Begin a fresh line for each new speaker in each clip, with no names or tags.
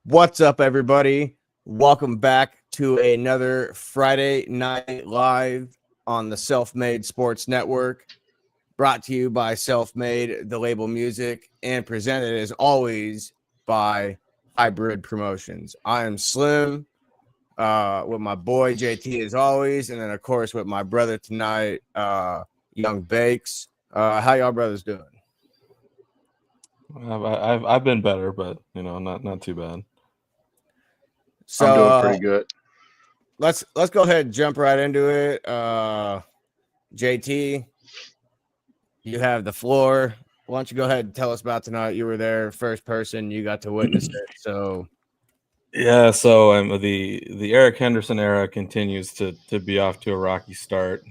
What's up, everybody? Welcome back to another Friday Night Live on the Self-Made Sports Network, brought to you by Self-Made, the label music, and presented as always by Hybrid Promotions. I am Slim with my boy JT as always, and then of course with my brother tonight, Young Bakes. How y'all brothers doing?
I've been better, but not too bad.
So
I'm doing pretty good.
Let's go ahead and jump right into it. JT, you have the floor. Why don't you go ahead and tell us about tonight? You were there, first person. You got to witness it. So
Yeah, so the Eric Henderson era continues to be off to a rocky start.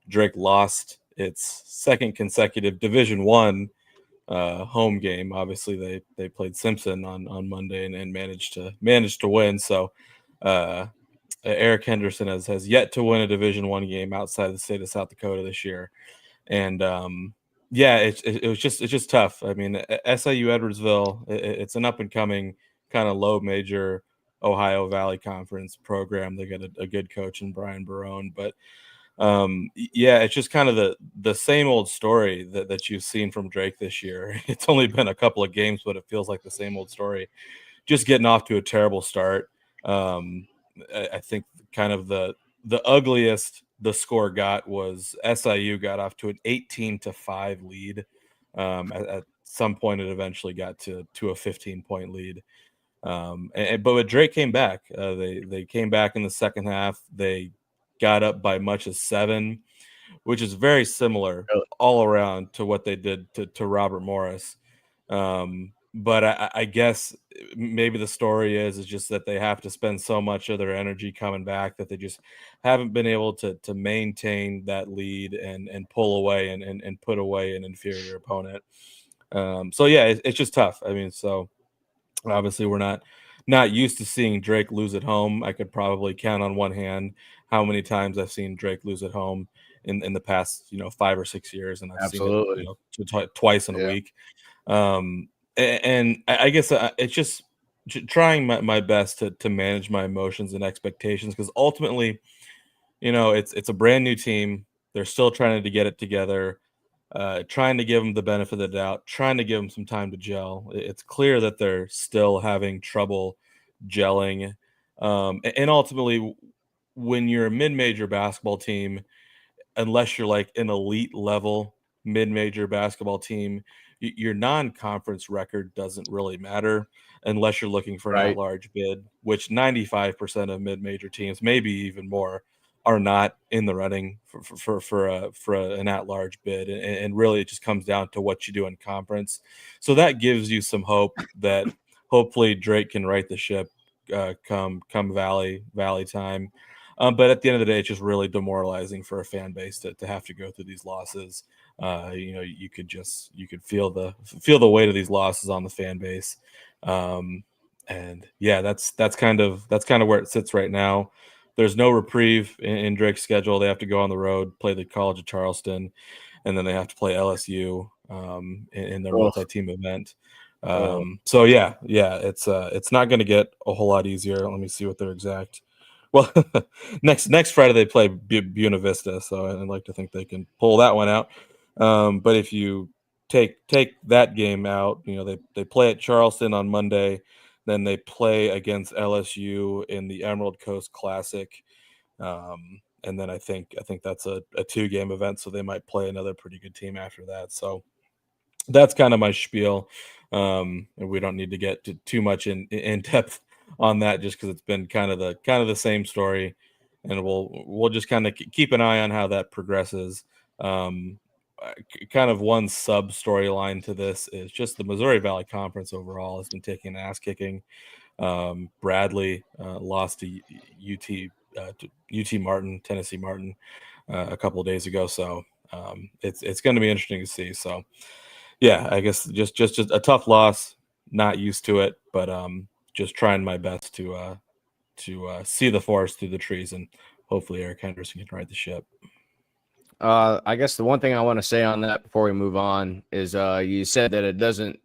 Drake lost its second consecutive Division One home game. Obviously, they played Simpson on Monday and managed to win. So Eric Henderson has yet to win a Division One game outside of the state of South Dakota this year, and yeah, it's just tough. I mean, SIU Edwardsville, it's an up and coming kind of low major Ohio Valley Conference program. They got a good coach in Brian Barone, but yeah, it's just kind of the same old story that you've seen from Drake this year. It's only been a couple of games, but it feels like the same old story. Just getting off to a terrible start. I think kind of the ugliest the score got was SIU got off to an 18-5 lead. At some point, it eventually got to a 15-point lead. But Drake came back. They came back in the second half. They got up by much as 7, which is very similar all around to what they did to Robert Morris. But I guess maybe the story is just that they have to spend so much of their energy coming back that they just haven't been able to maintain that lead and pull away and put away an inferior opponent. So yeah, it's just tough. I mean, so obviously we're not used to seeing Drake lose at home. I could probably count on one hand how many times I've seen Drake lose at home in the past 5 or 6 years, and I've seen it twice in a week. And I guess it's just trying my best to manage my emotions and expectations, because ultimately, it's a brand new team. They're still trying to get it together, trying to give them the benefit of the doubt, trying to give them some time to gel. It's clear that they're still having trouble gelling. And ultimately, when you're a mid-major basketball team, unless you're like an elite level mid-major basketball team, your non-conference record doesn't really matter unless you're looking for an at-large bid, which 95% of mid-major teams, maybe even more, are not in the running for an at-large bid, and really it just comes down to what you do in conference. So that gives you some hope that hopefully Drake can right the ship come Valley time. But at the end of the day, it's just really demoralizing for a fan base to have to go through these losses. You could feel the weight of these losses on the fan base. And yeah, that's kind of where it sits right now. There's no reprieve in Drake's schedule. They have to go on the road, play the College of Charleston, and then they have to play LSU in their multi-team event. So yeah, it's not going to get a whole lot easier. Let me see what their exact. Well, next Friday they play Buena Vista, so I'd like to think they can pull that one out. But if you take that game out, they play at Charleston on Monday, then they play against LSU in the Emerald Coast Classic, and then I think that's a 2-game event, so they might play another pretty good team after that. So that's kind of my spiel, and we don't need to get too much in depth on that, just because it's been kind of the same story, and we'll just kind of keep an eye on how that progresses. Kind of one sub storyline to this is just the Missouri Valley Conference overall has been taking an ass kicking. Bradley lost to UT Martin, Tennessee Martin, a couple of days ago, so it's going to be interesting to see. So yeah, I guess just a tough loss, not used to it, but just trying my best to see the forest through the trees, and hopefully Eric Henderson can ride the ship.
I guess the one thing I want to say on that before we move on is you said that it doesn't,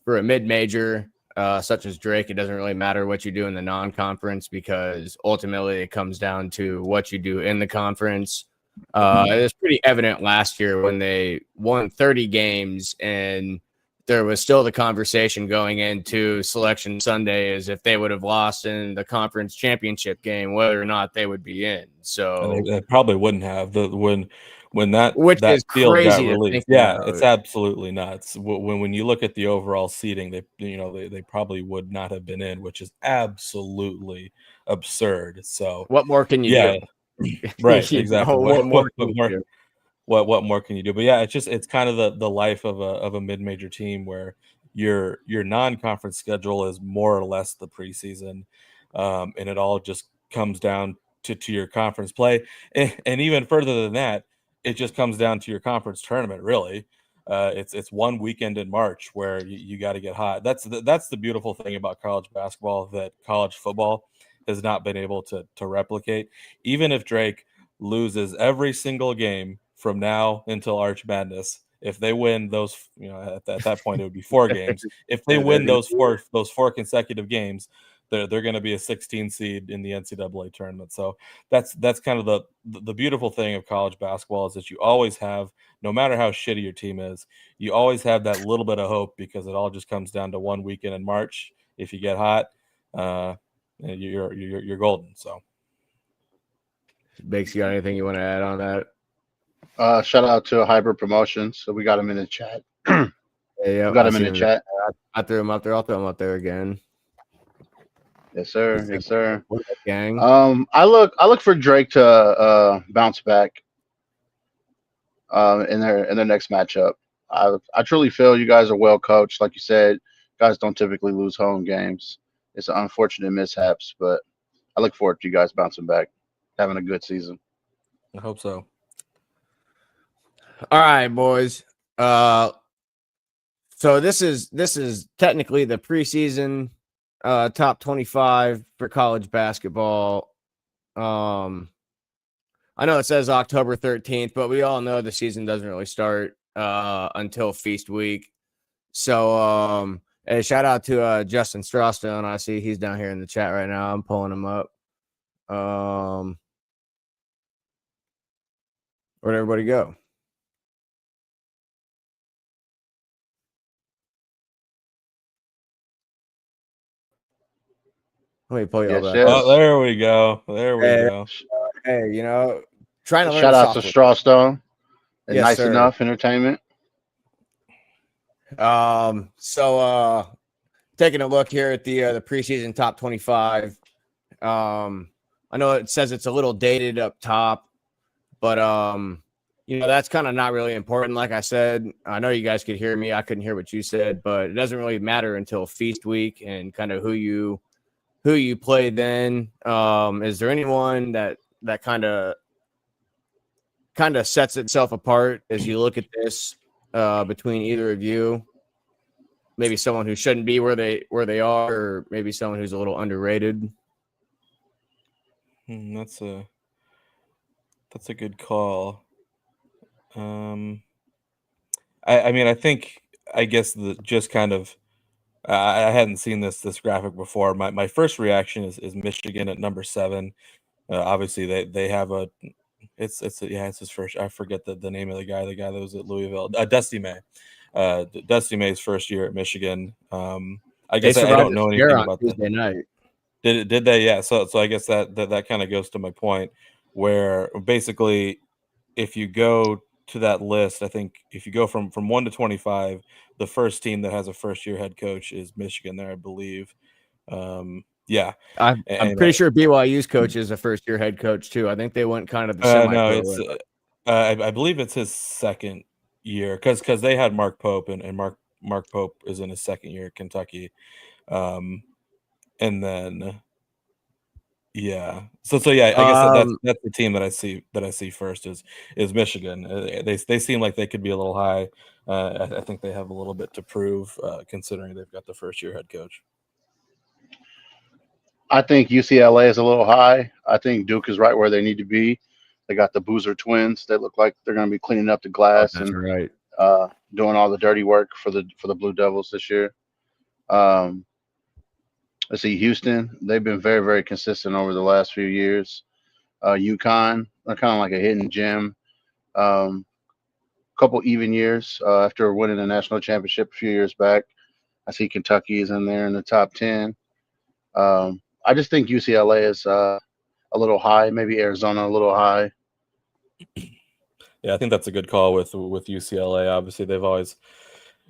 for a mid-major, such as Drake, it doesn't really matter what you do in the non-conference because ultimately it comes down to what you do in the conference. It was pretty evident last year when they won 30 games and there was still the conversation going into Selection Sunday as if they would have lost in the conference championship game, whether or not they would be in. So
And they probably wouldn't have when that
which is
field got
crazy to think
released. Yeah,
about.
it's absolutely nuts. When you look at the overall seating, they probably would not have been in, which is absolutely absurd. So
What more can you
yeah,
do?
right,
You
exactly.
know, what more can you do?
What more can you do? But yeah, it's kind of the life of a mid-major team where your non-conference schedule is more or less the preseason, and it all just comes down to your conference play, and even further than that, it just comes down to your conference tournament. Really, it's one weekend in March where you got to get hot. That's the beautiful thing about college basketball that college football has not been able to replicate. Even if Drake loses every single game from now until Arch Madness. If they win those, at that point it would be 4 games. If they
Yeah, they're
win
gonna
those four consecutive games, they're going to be a 16 seed in the NCAA tournament. So that's kind of the beautiful thing of college basketball is that you always have, no matter how shitty your team is, you always have that little bit of hope because it all just comes down to one weekend in March. If you get hot, you're golden. So.
Bakes, you got anything you want to add on that?
Shout out to Hybrid Promotions. So we got him in the chat.
Yeah,
We got
I
him in
see
the
him.
chat.
I threw him up there. I'll throw him up there again.
Yes, sir. Yes, sir.
Gang.
I look for Drake to bounce back in their next matchup. I truly feel you guys are well coached. Like you said, guys don't typically lose home games. It's an unfortunate mishaps, but I look forward to you guys bouncing back, having a good season.
I hope so.
All right, boys. So this is technically the preseason top 25 for college basketball. I know it says October 13th, but we all know the season doesn't really start until Feast Week. So hey, shout out to Justin Strawstone. I see he's down here in the chat right now. I'm pulling him up. Where'd everybody go? Let me pull y'all
Yes,
back
yes.
up.
Oh, there we go. There we
Hey,
go.
Hey, trying to learn
Shout out to
software.
Strawstone and
Yes,
Nice
sir.
Enough Entertainment.
So taking a look here at the preseason top 25. I know it says it's a little dated up top, but that's kind of not really important. Like I said, I know you guys could hear me. I couldn't hear what you said, but it doesn't really matter until Feast Week and kind of who you play then. Is there anyone that kind of sets itself apart as you look at this between either of you? Maybe someone who shouldn't be where they are, or maybe someone who's a little underrated.
That's a good call. I mean, I guess just kind of I hadn't seen this graphic before. My first reaction is Michigan at number 7. Obviously they have it's his first. I forget the name of the guy that was at Louisville. Dusty May. Dusty May's first year at Michigan. I guess I don't know anything about that.
Tuesday night.
Did they? Yeah. So I guess that kind of goes to my point, where basically, if you go to that list, I think if you go from 1 to 25, the first team that has a first year head coach is Michigan. There, I believe. Yeah,
I'm pretty sure BYU's coach is a first year head coach too. I think they went kind of the semi.
No, it's I believe it's his second year because they had Mark Pope and Mark Pope is in his second year at Kentucky, and then yeah, so yeah, I guess that's the team that I see first is Michigan. They seem like they could be a little high. I think they have a little bit to prove considering they've got the first year head coach.
I think UCLA is a little high. I think Duke is right where they need to be. They got the Boozer twins. They look like they're going to be cleaning up the glass
right.
Doing all the dirty work for the Blue Devils this year. Let's see, Houston. They've been very, very consistent over the last few years. UConn, they're kind of like a hidden gem. Um, Couple even years after winning the national championship a few years back. I see Kentucky is in there in the top 10. I just think UCLA is a little high, maybe Arizona a little high.
Yeah, I think that's a good call with UCLA. Obviously,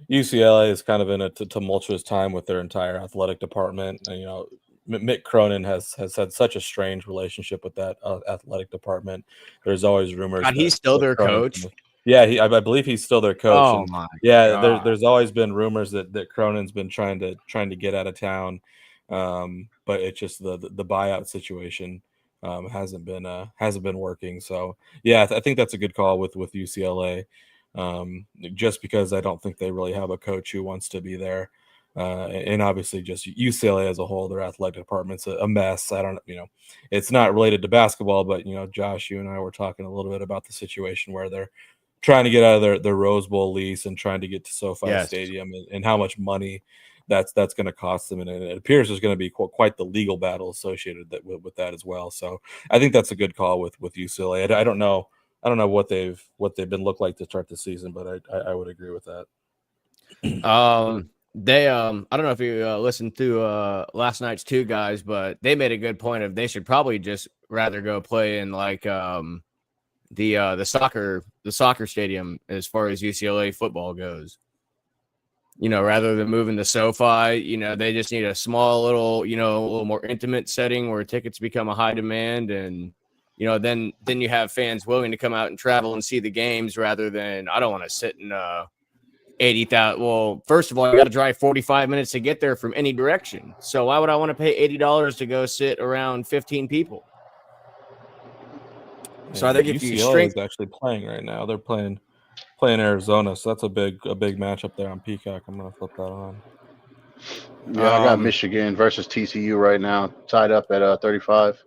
UCLA is kind of in a tumultuous time with their entire athletic department. And, Mick Cronin has had such a strange relationship with that athletic department. There's always rumors
God, he's still their coach.
Yeah, I believe he's still their coach.
Oh
and
my
yeah,
God.
there's always been rumors that Cronin's been trying to get out of town, but it's just the buyout situation hasn't been working. So yeah, I think that's a good call with UCLA, just because I don't think they really have a coach who wants to be there. And obviously just UCLA as a whole, their athletic department's a mess. I don't, it's not related to basketball, but Josh, you and I were talking a little bit about the situation where they're trying to get out of their Rose Bowl lease and trying to get to SoFi Stadium, and how much money that's going to cost them. And it appears there's going to be quite the legal battle associated with that as well. So I think that's a good call with UCLA. I don't know what they've been look like to start the season, but I would agree with that.
They I don't know if you listened to last night's Two Guys, but they made a good point of they should probably just rather go play in like the soccer stadium as far as UCLA football goes. Rather than moving to SoFi, they just need a small little, a little more intimate setting where tickets become a high demand, and then you have fans willing to come out and travel and see the games rather than I don't want to sit in 80,000. Well, first of all, you got to drive 45 minutes to get there from any direction. So why would I want to pay $80 to go sit around 15 people? So I think if
UCLA is actually playing right now. They're playing Arizona, so that's a big matchup there on Peacock. I'm gonna flip that on.
Yeah, I got Michigan versus TCU right now, tied up at 35.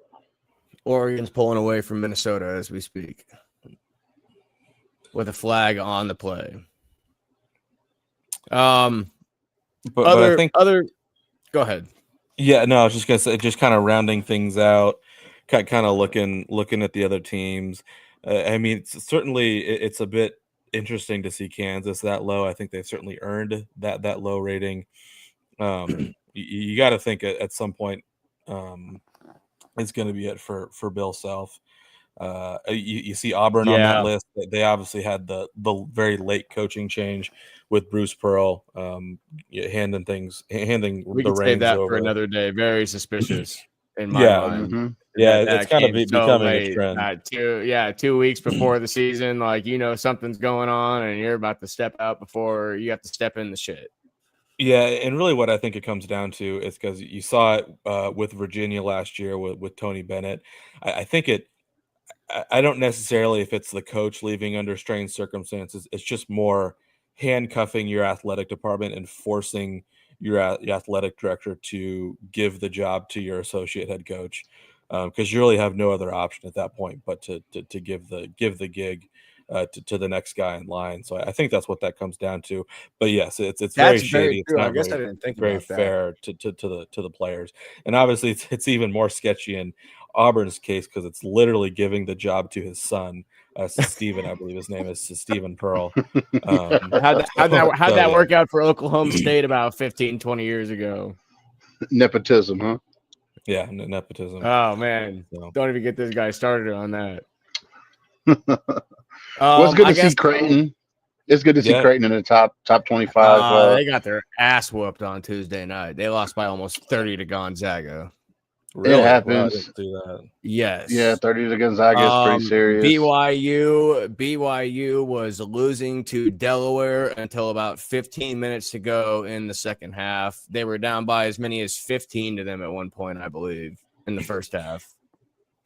Oregon's pulling away from Minnesota as we speak, with a flag on the play. But I think go ahead.
Yeah, no, I was just gonna say, just kind of rounding things out, kind of looking at the other teams. I mean, it's a bit interesting to see Kansas that low. I think they've certainly earned that low rating. You got to think at some point it's going to be it for Bill Self. You see Auburn on that list. They obviously had the very late coaching change with Bruce Pearl, handing
we
the
could save that over for another day. Very suspicious in my mind.
Mm-hmm.
Yeah, it's kind of becoming a trend.
2 weeks before the season, like something's going on, and you're about to step out before you have to step in the shit.
Yeah, and really what I think it comes down to is because you saw it with Virginia last year with Tony Bennett. I think I don't necessarily if it's the coach leaving under strange circumstances. It's just more handcuffing your athletic department and forcing your athletic director to give the job to your associate head coach, because you really have no other option at that point but to give the gig to the next guy in line. So I think that's what that comes down to. But yes, it's very shady. It's not
I guess I didn't think
very
about
fair to the players, and obviously it's even more sketchy in Auburn's case because it's literally giving the job to his son, Stephen, I believe his name is Stephen Pearl.
How'd that work out for Oklahoma State about 15, 20 years ago?
Nepotism, huh?
Yeah, nepotism.
Oh man, don't even get this guy started on that.
Well, it's good to see Creighton. It's good to see Creighton in the top 25.
They got their ass whooped on Tuesday night. They lost by almost 30 to Gonzaga.
Really? It happens.
Yes.
Yeah, 30 to Gonzaga is pretty serious.
BYU was losing to Delaware until about 15 minutes to go in the second half. They were down by as many as 15 to them at one point, I believe, in the first half.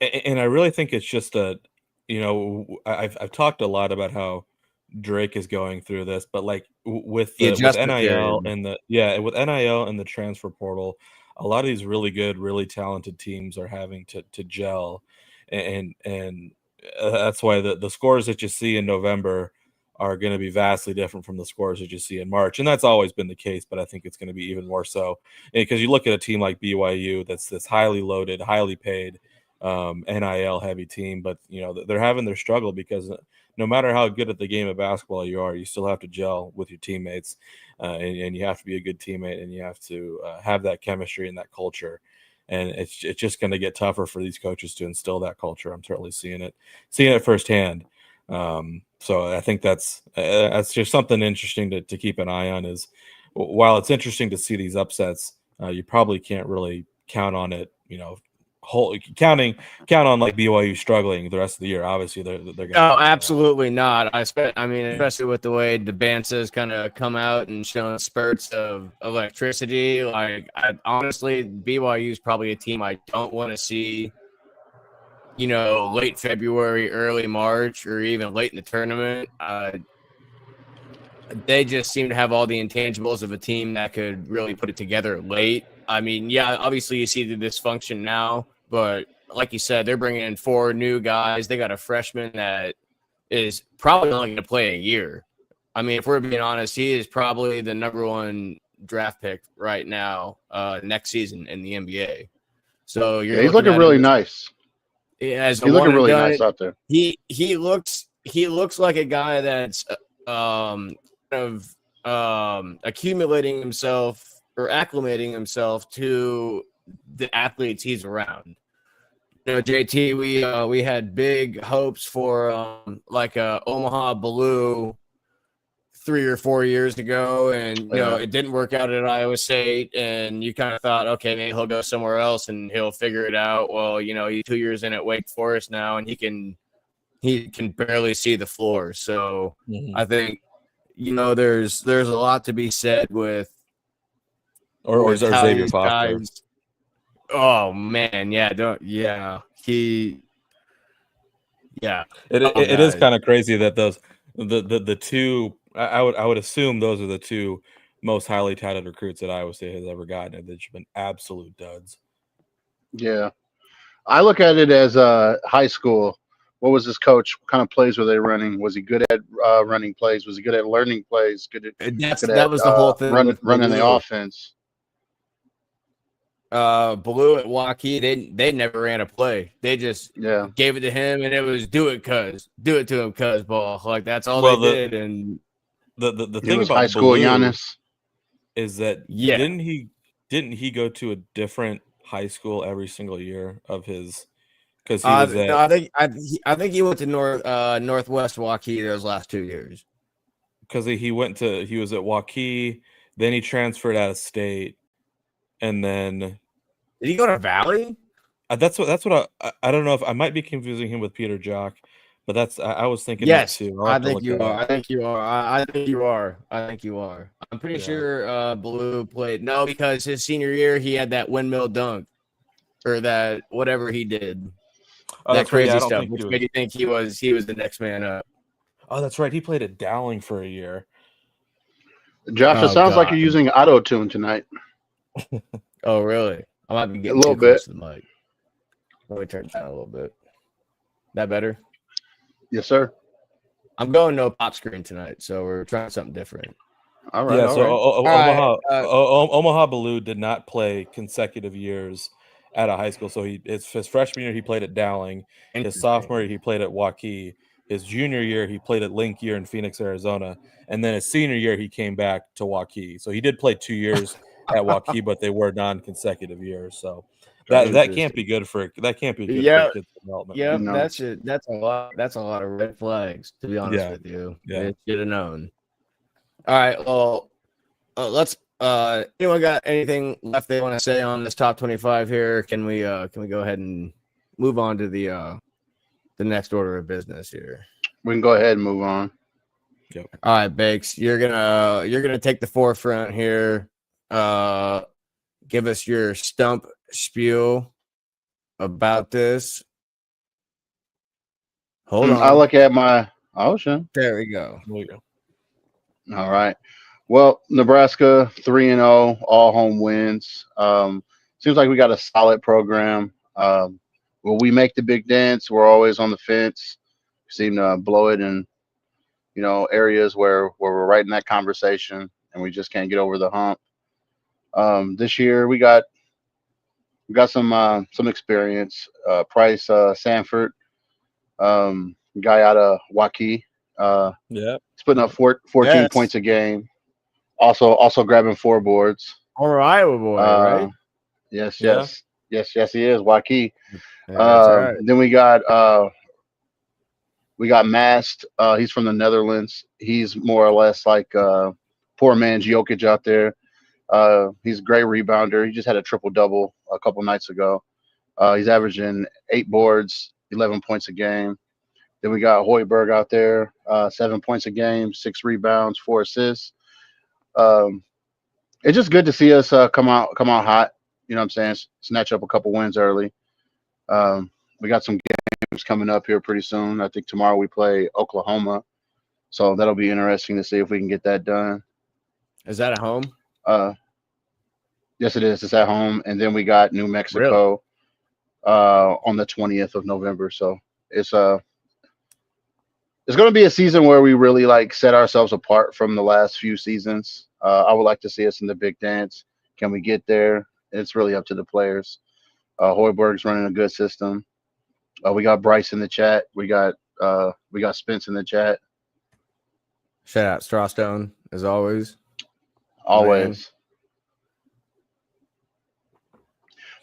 And I really think it's just I've talked a lot about how Drake is going through this, but like with NIL and with NIL and the transfer portal, a lot of these really good, really talented teams are having to gel, and that's why the scores that you see in November are going to be vastly different from the scores that you see in March. And that's always been the case, but I think it's going to be even more so because you look at a team like BYU that's this highly loaded, highly paid, NIL heavy team, but they're having their struggle because no matter how good at the game of basketball you are, you still have to gel with your teammates, and you have to be a good teammate, and you have to have that chemistry and that culture. And it's just going to get tougher for these coaches to instill that culture. I'm certainly seeing it firsthand. So I think that's just something interesting to keep an eye on. Is while it's interesting to see these upsets, you probably can't really count on it. Count on like BYU struggling the rest of the year. Obviously, they're going.
Oh, absolutely not. Especially with the way Debansa's kind of come out and shown spurts of electricity. Like, honestly, BYU is probably a team I don't want to see. Late February, early March, or even late in the tournament. They just seem to have all the intangibles of a team that could really put it together late. I mean, yeah, obviously you see the dysfunction now, but like you said, they're bringing in 4 new guys. They got a freshman that is probably only going to play a year. I mean, if we're being honest, he is probably the number 1 draft pick right now, next season in the NBA. So he's
looking really nice.
He's
looking really nice out there.
He looks like a guy that's accumulating himself or acclimating himself to the athletes he's around. JT, we had big hopes for like Omaha Blue 3 or 4 years ago, and it didn't work out at Iowa State, and you kind of thought, okay, maybe he'll go somewhere else and he'll figure it out. Well, he's 2 years in at Wake Forest now, and he can barely see the floor. So I think there's a lot to be said with
or Xavier Foster.
Guys. Oh man, it
is kind of crazy that those the two. I would assume those are the 2 most highly touted recruits that Iowa State has ever gotten, and they've been absolute duds.
Yeah, I look at it as high school. What was this coach? What kind of plays were they running? Was he good at running plays? Was he good at learning plays?
That was the whole thing.
Running the offense.
Blue at Waukee, they never ran a play. They just gave it to him, and it was do it to him, cuz ball. Like that's all they did. And
the thing about
high school Giannis
is that didn't he go to a different high school every single year of his? Because I
think he went to Northwest Waukee those last 2 years.
Because he was at Waukee, then he transferred out of state, and then
did he go to Valley?
That's what I don't know if I might be confusing him with Peter Jock, but I was thinking
yes,
that too.
I think you are. I'm pretty sure Blue played because his senior year he had that windmill dunk or that whatever he did.
Oh,
that crazy
right.
stuff, which made you think he was the next man up.
Oh, that's right. He played at Dowling for a year.
Josh, it sounds like you're using auto-tune tonight.
Oh, really? I might be getting
a little
too
bit.
close to the mic. Let me turn it down a little bit. That better?
Yes, sir.
I'm going no pop screen tonight, so we're trying something different.
All right.
Yeah. Omaha Blue did not play consecutive years at a high school. So his freshman year he played at Dowling. His sophomore year he played at Waukee. His junior year he played at Link Year in Phoenix, Arizona, and then his senior year he came back to Waukee. So he did play 2 years at Waukee, but they were non-consecutive years. So that can't be good for kids' development.
Yeah, that's it. That's a lot. That's a lot of red flags, to be honest with you.
Yeah,
they should have known. All right. Well, let's. Anyone got anything left they want to say on this top 25 here? Can we go ahead and move on to the next order of business here?
We can go ahead and move on.
Yep.
All right, Bakes, you're gonna take the forefront here. Give us your stump spiel about this. Hold on.
I look at my ocean.
There we go.
All right. Well, Nebraska 3-0, all home wins. Seems like we got a solid program. Will we make the big dance? We're always on the fence. We seem to blow it in areas where we're right in that conversation and we just can't get over the hump. This year we got some experience. Price Sanford, guy out of Waukee.
Yeah.
He's putting up 14
Yes.
points a game. Also grabbing 4 boards.
Former Iowa boy, right?
Yes,
Yeah.
yes, he is Waukee.
Yeah, that's right.
Then we got Mast. He's from the Netherlands. He's more or less like poor man's Jokic out there. He's a great rebounder. He just had a triple double a couple nights ago. He's averaging 8 boards, 11 points a game. Then we got Hoiberg out there, 7 points a game, 6 rebounds, 4 assists. It's just good to see us come out hot. You know what I'm saying? Snatch up a couple wins early. We got some games coming up here pretty soon. I think tomorrow we play Oklahoma, so that'll be interesting to see if we can get that done.
Is that at home?
Yes, it is. It's at home, and then we got New Mexico on the 20th of November. So it's going to be a season where we really like set ourselves apart from the last few seasons. I would like to see us in the big dance. Can we get there? It's really up to the players. Hoiberg's running a good system. We got Bryce in the chat. We got Spence in the chat.
Shout out Strawstone as always.
Always.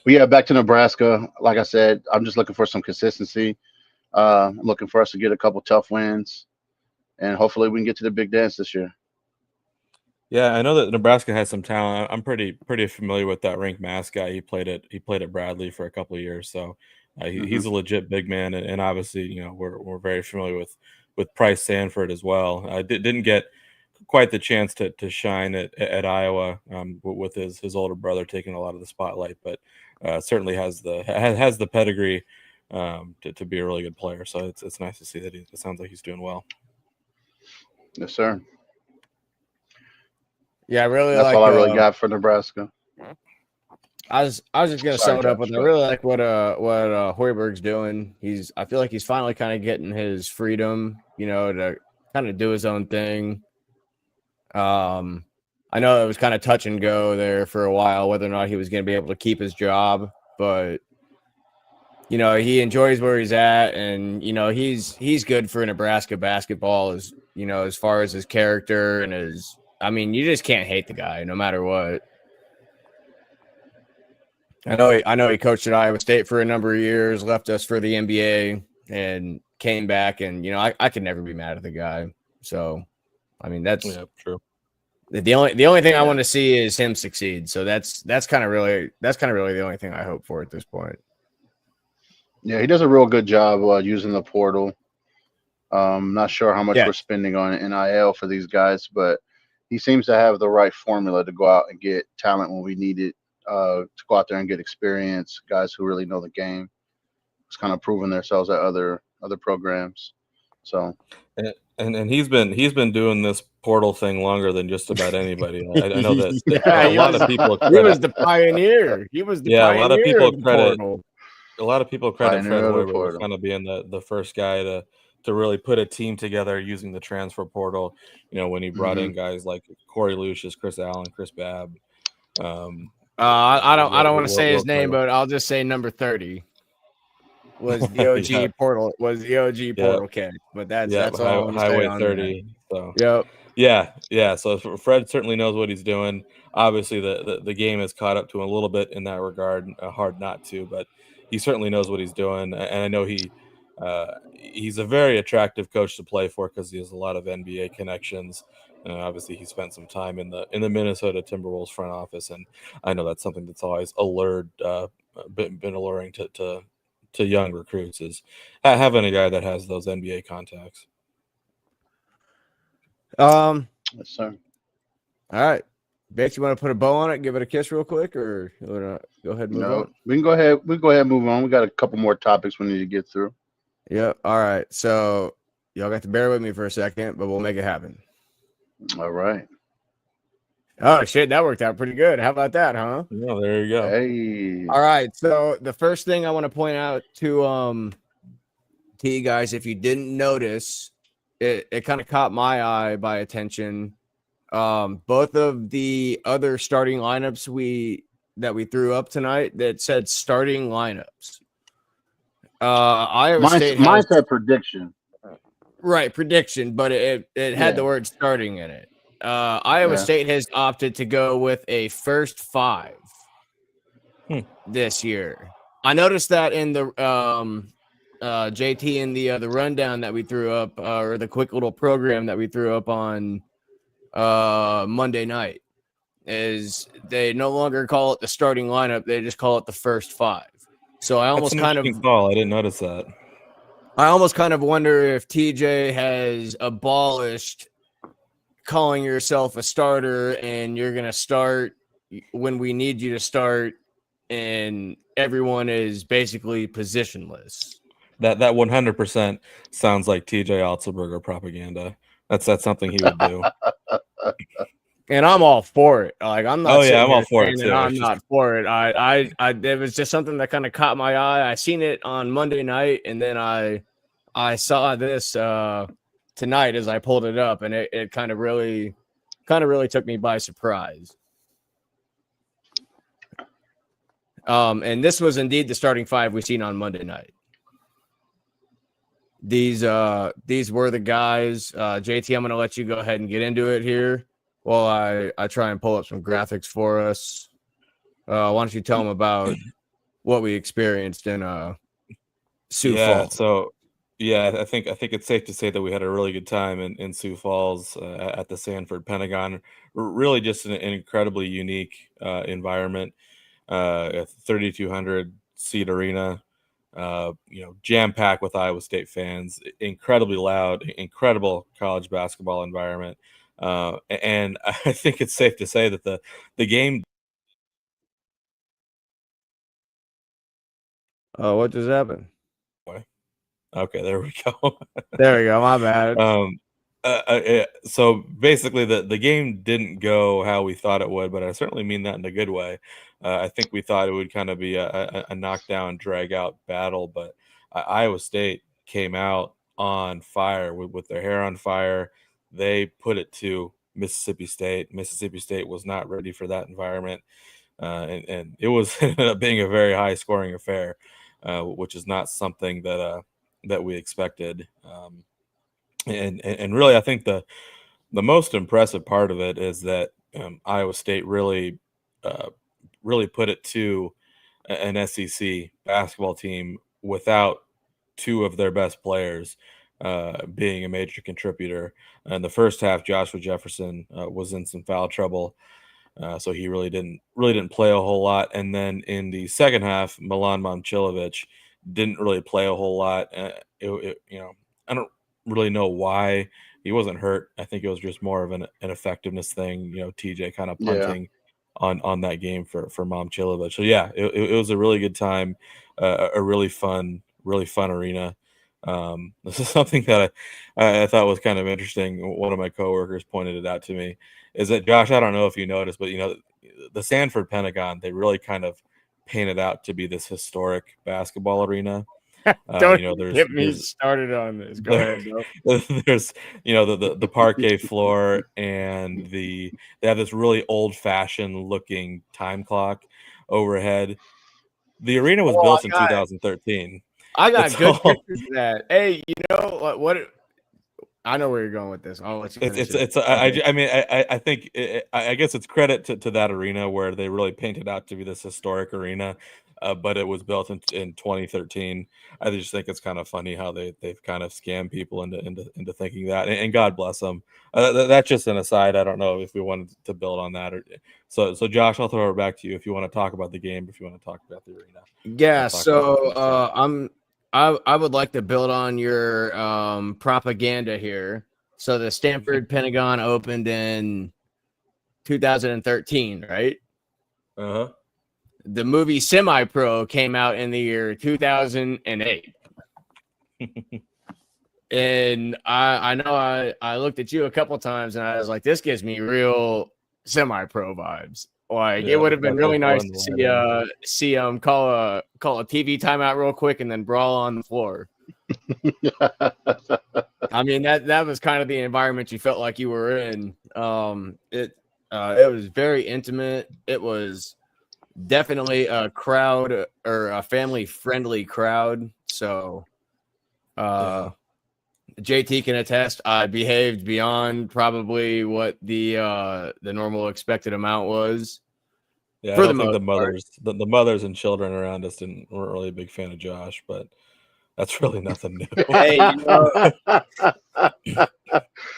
But yeah, back to Nebraska. Like I said, I'm just looking for some consistency. I'm looking for us to get a couple tough wins, and hopefully we can get to the big dance this year.
Yeah, I know that Nebraska has some talent. I'm pretty familiar with that Rink Mass guy. He played at Bradley for a couple of years, so he's a legit big man. And obviously, we're very familiar with Price Sanford as well. I didn't get quite the chance to shine at Iowa with his older brother taking a lot of the spotlight, but certainly has the pedigree to be a really good player. So it's nice to see that it sounds like he's doing well.
Yes, sir.
Yeah, I really
That's
like.
all I really got for Nebraska.
I was just gonna sum it up with I really like what Hoiberg's doing. I feel like he's finally kind of getting his freedom, to kind of do his own thing. I know it was kind of touch and go there for a while whether or not he was going to be able to keep his job, but he enjoys where he's at, and he's good for Nebraska basketball as as far as his character and his. I mean, you just can't hate the guy no matter what. I know he coached at Iowa State for a number of years, left us for the NBA, and came back, and I could never be mad at the guy. So, I mean, that's
true.
The only thing I want to see is him succeed. So that's kind of really the only thing I hope for at this point.
Yeah, he does a real good job using the portal. Not sure how much we're spending on NIL for these guys, but he seems to have the right formula to go out and get talent when we need it, to go out there and get experience, guys who really know the game. It's kind of proving themselves at other programs. So,
and he's been doing this portal thing longer than just about anybody. I know that a lot of people credit,
he was the pioneer. He was the pioneer.
A lot of people credit
portal.
A lot of people credit Fred
Pioneer of the
Hoiberg
portal.
for kind of being the first guy to really put a team together using the transfer portal. When he brought in guys like Corey Lucius, Chris Allen, Chris Babb.
I don't want to say his name, but I'll just say number 30 was the OG portal. Was the OG portal kid? But that's all.
Highway 30. So
yep.
So Fred certainly knows what he's doing. Obviously, the game has caught up to him a little bit in that regard. Hard not to, but he certainly knows what he's doing, and I know he's a very attractive coach to play for because he has a lot of NBA connections. Obviously, he spent some time in the Minnesota Timberwolves front office, and I know that's something that's always been alluring to young recruits is having a guy that has those NBA contacts.
Yes, sir.
All right. Bet you want to put a bow on it, give it a kiss real quick, or you want to go ahead and move on?
We can go ahead. We can go ahead and move on. We got a couple more topics we need to get through.
Yep. All right. So y'all got to bear with me for a second, but we'll make it happen.
All right.
Oh shit, that worked out pretty good. How about that, huh?
Yeah, there you go.
Hey.
All right. So the first thing I want to point out to you guys, if you didn't notice, it kind of caught my eye by attention. Both of the other starting lineups that we threw up tonight that said starting lineups. Iowa State
Mine said prediction.
Right, prediction, but it had the word starting in it. Iowa State has opted to go with a first 5 this year. I noticed that in the JT in the rundown that we threw up, or the quick little program that we threw up on Monday night, is they no longer call it the starting lineup; they just call it the first 5. So I almost
I didn't notice that.
I almost kind of wonder if TJ has abolished calling yourself a starter and you're going to start when we need you to start, and everyone is basically positionless.
That 100% sounds like TJ Otzelberger propaganda. That's something he would do.
And I'm all for it. Like, I'm not.
I'm all for it too.
I'm not for it. I it was just something that kind of caught my eye. I seen it on Monday night, and then I saw this tonight as I pulled it up, and it kind of really took me by surprise. And this was indeed the starting 5 we seen on Monday night. These were the guys. JT, I'm going to let you go ahead and get into it here while I try and pull up some graphics for us. Why don't you tell them about what we experienced in Sioux Falls?
So I think it's safe to say that we had a really good time in Sioux Falls at the Sanford Pentagon. Really, just an incredibly unique environment. A 3,200 seat arena. Jam packed with Iowa State fans, incredibly loud, incredible college basketball environment. And I think it's safe to say that the game.
Oh, what just happened?
Okay, there we go.
There we go. My bad.
So basically, the game didn't go how we thought it would, but I certainly mean that in a good way. I think we thought it would kind of be a knockdown, drag out battle, but Iowa State came out on fire with their hair on fire. They put it to Mississippi State. Mississippi State was not ready for that environment, and it was ended up being a very high scoring affair, which is not something that we expected. And really, I think the most impressive part of it is that Iowa State really put it to an SEC basketball team without 2 of their best players being a major contributor. In the first half, Joshua Jefferson was in some foul trouble, so he really didn't play a whole lot. And then in the second half, Milan Momcilovic didn't really play a whole lot. I don't really know why he wasn't hurt. I think it was just more of an effectiveness thing. TJ kind of punting on that game for Momcilovic. So it was a really good time, a really fun arena. This is something that I thought was kind of interesting. One of my coworkers pointed it out to me. Is that, Josh? I don't know if you noticed, but the Sanford Pentagon, they really kind of painted out to be this historic basketball arena.
Don't get me started on this. Go ahead.
There's the parquet floor, and they have this really old-fashioned looking time clock overhead. The arena was built in 2013.
I got good pictures of that. Hey, what? I know where you're going with this. I'll let you finish it.
I think I guess it's credit to that arena where they really painted out to be this historic arena. But it was built in 2013. I just think it's kind of funny how they've kind of scammed people into thinking that, and God bless them. That's just an aside. I don't know if we wanted to build on that. So Josh, I'll throw it back to you if you want to talk about the game, if you want to talk about the arena.
Yeah. So I would like to build on your propaganda here. So the Stanford Pentagon opened in 2013, right?
Uh-huh.
The movie Semi-Pro came out in the year 2008. And I know I looked at you a couple times and I was like, this gives me real Semi-Pro vibes. Like, it would have been really nice to see call a TV timeout real quick and then brawl on the floor. I mean, that was kind of the environment you felt like you were in. It was very intimate. It was definitely a crowd or a family friendly crowd. So, JT can attest. I behaved beyond probably what the normal expected amount was.
Yeah,
For
I
the
don't think the
most
mothers, the mothers and children around us weren't really a big fan of Josh, but that's really nothing new.
Hey, you know,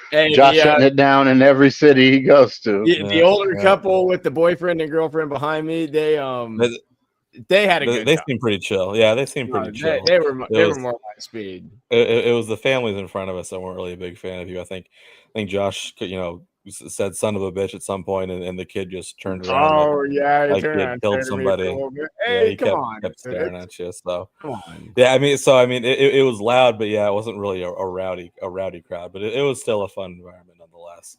hey,
Josh shutting it down in every city he goes to.
the older couple with the boyfriend and girlfriend behind me, they had a good
They
time.
seem pretty chill. Yeah, they seem pretty chill.
They were more my speed.
It was the families in front of us that weren't really a big fan of you. I think Josh, said "son of a bitch" at some point, and the kid just turned around.
Oh yeah, he
like
turned
he
around
had killed somebody.
Hey,
he
come on,
kept staring at you. So
come on.
yeah, I mean, it was loud, but yeah, it wasn't really a rowdy crowd, but it was still a fun environment nonetheless.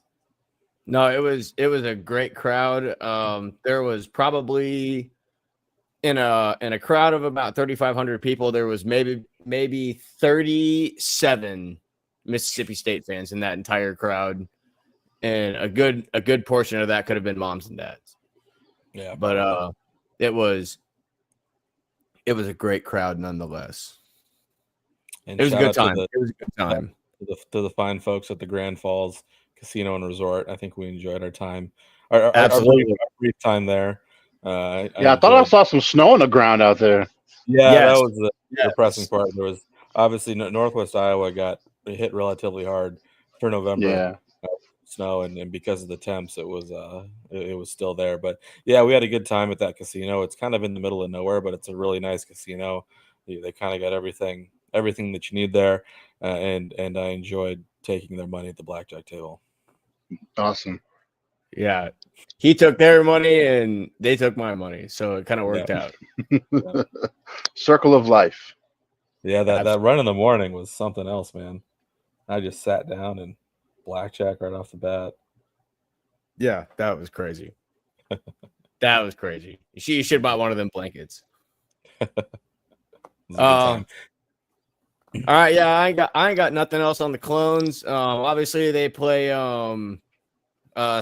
No, it was a great crowd. There was probably in a crowd of about 3,500 people, there was maybe 37 Mississippi State fans in that entire crowd, and a good portion of that could have been moms and dads.
Yeah,
but it was a great crowd nonetheless.
And
it was a good time.
To the fine folks at the Grand Falls Casino and Resort. I think we enjoyed our time.
Absolutely,
our brief time there.
I thought I saw some snow on the ground out there.
Yeah,
yes.
That was the depressing part. There was obviously Northwest Iowa got hit relatively hard for November.
Yeah.
Snow and because of the temps, it was still there. But yeah, we had a good time at that casino. It's kind of in the middle of nowhere, but it's a really nice casino. They kind of got everything that you need there, and I enjoyed taking their money at the blackjack table.
Awesome.
Yeah, he took their money and they took my money, so it kind of worked out.
Circle of life.
Yeah, that run in the morning was something else, man. I just sat down and blackjack right off the bat.
Yeah, that was crazy. That was crazy. You should have bought one of them blankets. All right, yeah, I ain't got nothing else on the Clones. Obviously they play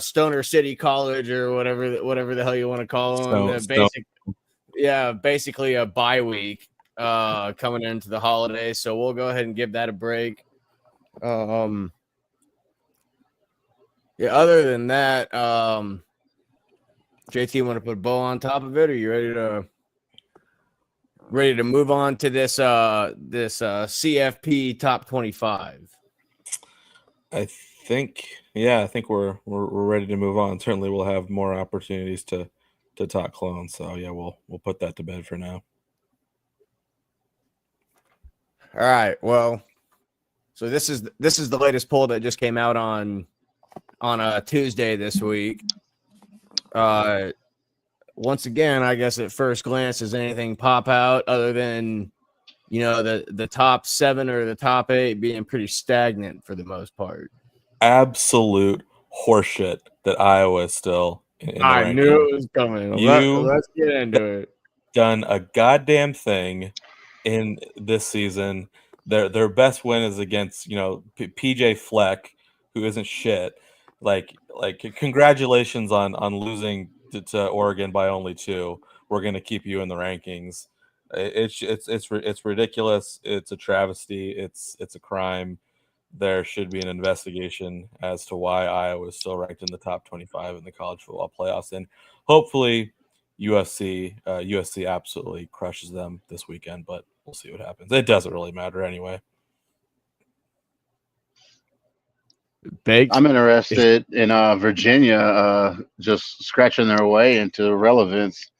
Stoner City College or whatever the hell you want to call them. Basically a bye week coming into the holidays, so we'll go ahead and give that a break. Yeah, other than that, JT, want to put a bow on top of it? Or you ready to move on to this CFP top 25?
I think we're ready to move on. Certainly we'll have more opportunities to talk Clones. So yeah, we'll put that to bed for now.
All right. Well, so this is the latest poll that just came out on a Tuesday this week. Once again, I guess at first glance, does anything pop out other than the top 7 or the top 8 being pretty stagnant for the most part?
Absolute horseshit that Iowa is still in
I knew it was coming. Let's get into it.
Done a goddamn thing in this season. Their best win is against PJ Fleck, who isn't shit. Like congratulations on losing to Oregon by only 2. We're gonna keep you in the rankings. It's ridiculous. It's a travesty. It's a crime. There should be an investigation as to why Iowa is still ranked in the top 25 in the college football playoffs, and hopefully USC absolutely crushes them this weekend. But we'll see what happens. It doesn't really matter anyway.
I'm interested in Virginia just scratching their way into relevance.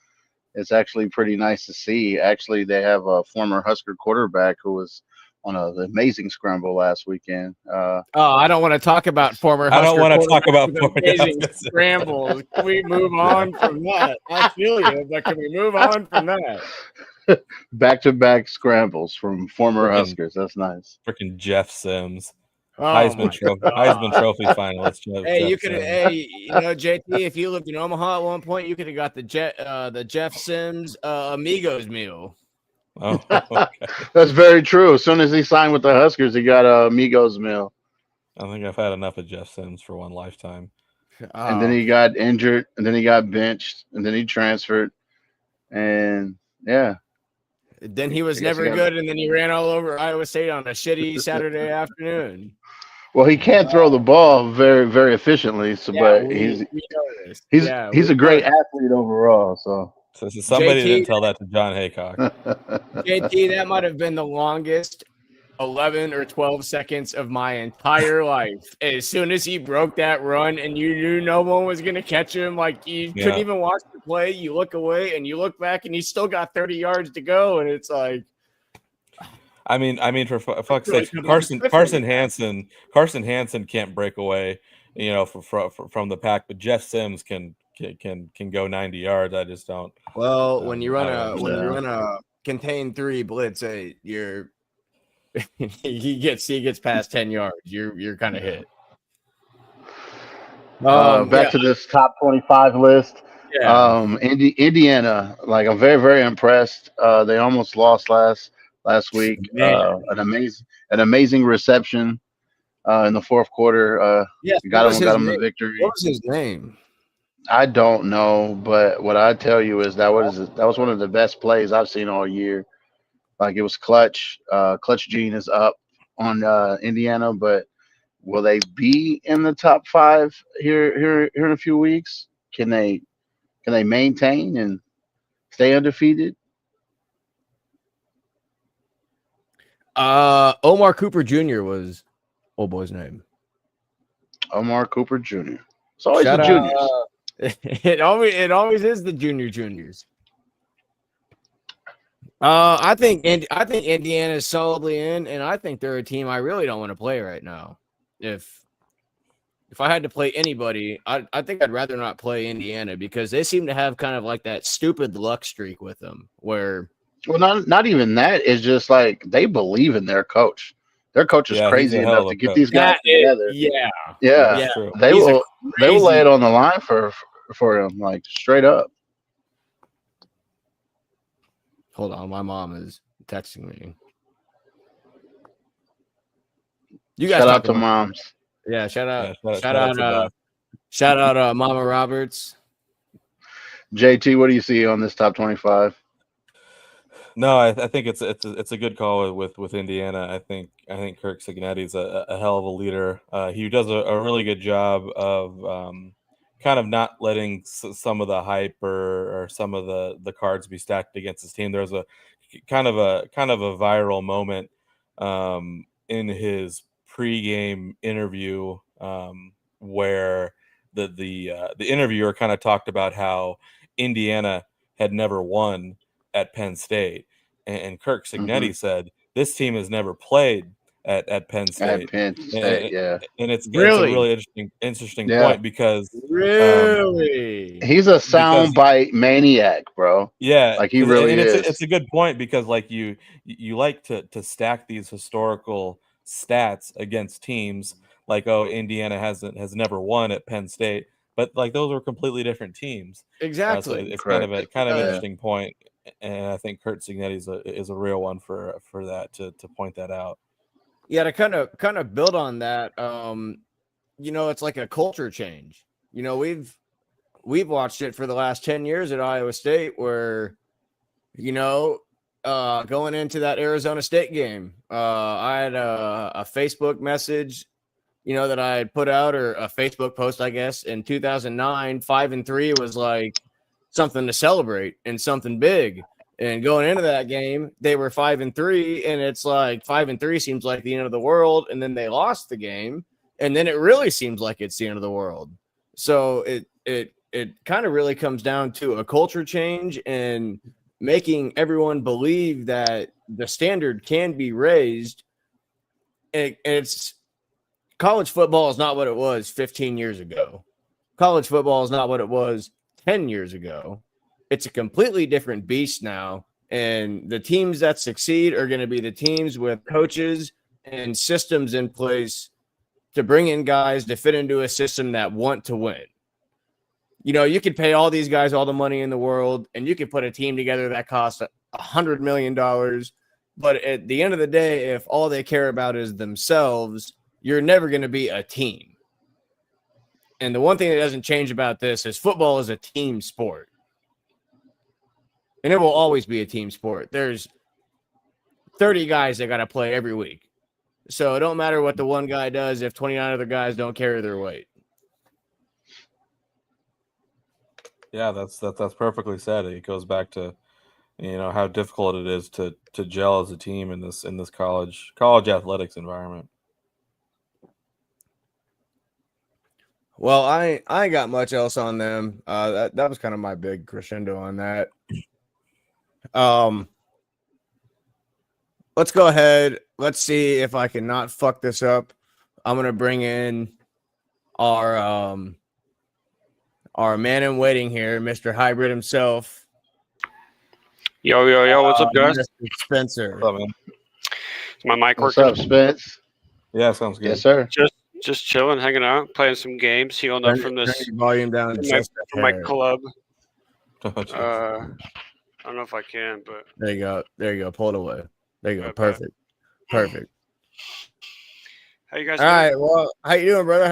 It's actually pretty nice to see. Actually, they have a former Husker quarterback who was on an amazing scramble last weekend.
I don't want to talk about former Husker.
I don't want to talk about
amazing scrambles. Can we move on from that? I feel you, but can we move on from that?
Back-to-back scramls from former Huskers. That's nice.
Freaking Jeff Sims.
Oh,
Heisman Trophy finalist.
JT, if you lived in Omaha at one point, you could have got the Jeff Sims Amigos meal.
Oh, okay.
That's very true. As soon as he signed with the Huskers, he got a Migos meal.
I think I've had enough of Jeff Sims for one lifetime.
And then he got injured, and then he got benched, and then he transferred. And yeah,
Then he was
I guess he
never
got-
good, and then he ran all over Iowa State on a shitty Saturday afternoon.
well, he can't throw the ball very, very efficiently. So, but
we know this.
he's
Yeah,
he's
we
a great
know
athlete overall. So,
So somebody
JT
didn't tell that to John Haycock.
JT, that might have been the longest 11 or 12 seconds of my entire life. As soon as he broke that run and you knew no one was going to catch him, like you couldn't even watch the play. You look away and you look back and he's still got 30 yards to go. And it's like,
I mean, for fuck's
Really
sake,
could've been
Carson Hansen can't break away, from the pack, but Jeff Sims can go 90 yards. I just don't.
well, when you run
I don't
a contain 3 blitz, you're he gets past 10 yards. You're kind of hit.
back to this top 25 list.
Yeah.
Indiana, like I'm very, very impressed. They almost lost last week.
Man.
An amazing reception in the fourth quarter. Got him the victory.
What was his name?
I don't know, but what I tell you is that was one of the best plays I've seen all year. Like it was clutch. Clutch Gene is up on Indiana, but will they be in the top 5 here in a few weeks? Can they maintain and stay undefeated?
Omar Cooper Jr. was old boy's name.
Omar Cooper Jr. It's always
Shout
the juniors.
It always is the juniors. I think Indiana is solidly in, and I think they're a team I really don't want to play right now. If I had to play anybody, I think I'd rather not play Indiana because they seem to have kind of like that stupid luck streak with them where.
Well, not even that. It's just like they believe in their coach. Their coach is crazy
he's a hell
enough
of
to
a
get
coach.
these guys together.
Yeah.
That's true.
They
He's a
will lay
crazy-
it on the line for him, like straight up.
Hold on, my mom is texting me. You guys
Shout out
talk
to
about-
moms.
Yeah, shout out
to
Mama Roberts.
JT, what do you see on this top 25?
No, I think it's a good call with Indiana. I think Kirk Cignetti's a hell of a leader. He does a really good job of kind of not letting some of the hype or some of the cards be stacked against his team. There's a kind of a viral moment in his pregame interview where the interviewer kind of talked about how Indiana had never won at Penn State, and Kirk Cignetti said this team has never played at Penn State.
At Penn State,
and it's
Really?
a really interesting
Yeah.
point because
Really?
he's a soundbite maniac, bro.
yeah,
Like he really is.
It's a good point because like you like to stack these historical stats against teams like Indiana has never won at Penn State, but like those are completely different teams.
Exactly.
So it's
Correct.
kind of
Yeah.
interesting point, and I think Kurt Cignetti is a real one for that to point that out.
Yeah, to kind of build on that, it's like a culture change. We've watched it for the last 10 years at Iowa State where, going into that Arizona State game, I had a Facebook message, that I had put out, or a Facebook post, I guess, in 2009. 5-3 was like something to celebrate and something big. And going into that game, they were 5-3, and it's like 5-3 seems like the end of the world. And then they lost the game, and then it really seems like it's the end of the world. So it kind of really comes down to a culture change and making everyone believe that the standard can be raised. It's college football is not what it was 15 years ago. College football is not what it was 10 years ago. It's a completely different beast now, and the teams that succeed are going to be the teams with coaches and systems in place to bring in guys to fit into a system that want to win. You could pay all these guys all the money in the world, and you could put a team together that costs $100 million. But at the end of the day, if all they care about is themselves, you're never going to be a team. And the one thing that doesn't change about this is football is a team sport. And it will always be a team sport. There's 30 guys that got to play every week. So it don't matter what the one guy does if 29 other guys don't carry their weight.
Yeah, that's perfectly said. It goes back to how difficult it is to gel as a team in this college athletics environment.
Well, I ain't got much else on them. That was kind of my big crescendo on that. Let's go ahead. Let's see if I can not fuck this up. I'm gonna bring in our man in waiting here, Mr. Hybrid himself.
Yo, what's up, guys?
Mr. Spencer.
What's up, man?
Is my mic
What's
working?
up, Spence?
Yeah, sounds good.
Yes, sir.
Just chilling, hanging out, playing some games, healing up from
Turn
this
your volume down.
from my club.
Oh, jeez.
I don't know if I can, but
There you go. Pull it away. There you go.
Okay.
Perfect.
how you guys
All
doing?
right. Well, how you doing, brother?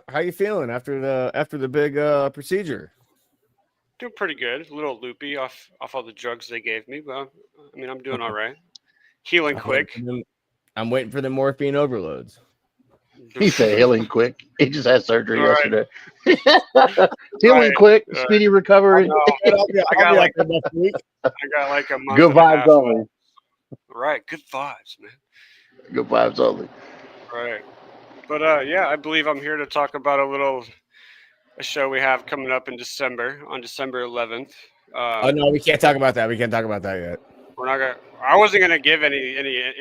How you feeling after the big procedure?
Doing pretty good. A little loopy off all the drugs they gave me, but I mean I'm doing all right. Healing quick.
I'm waiting for the morphine overloads.
He said healing quick. He just had surgery
All right.
yesterday. Healing
Right.
quick, speedy recovery.
I'll be
got
out
like-
there next week.
I got like a month.
Good
and a
vibes
half
only.
left. Right, good vibes, man.
Good vibes only.
Right. But yeah, I believe I'm here to talk about a show we have coming up in December, on December 11th.
Oh no, we can't talk about that. We can't talk about that yet.
We're not gonna. I wasn't gonna give any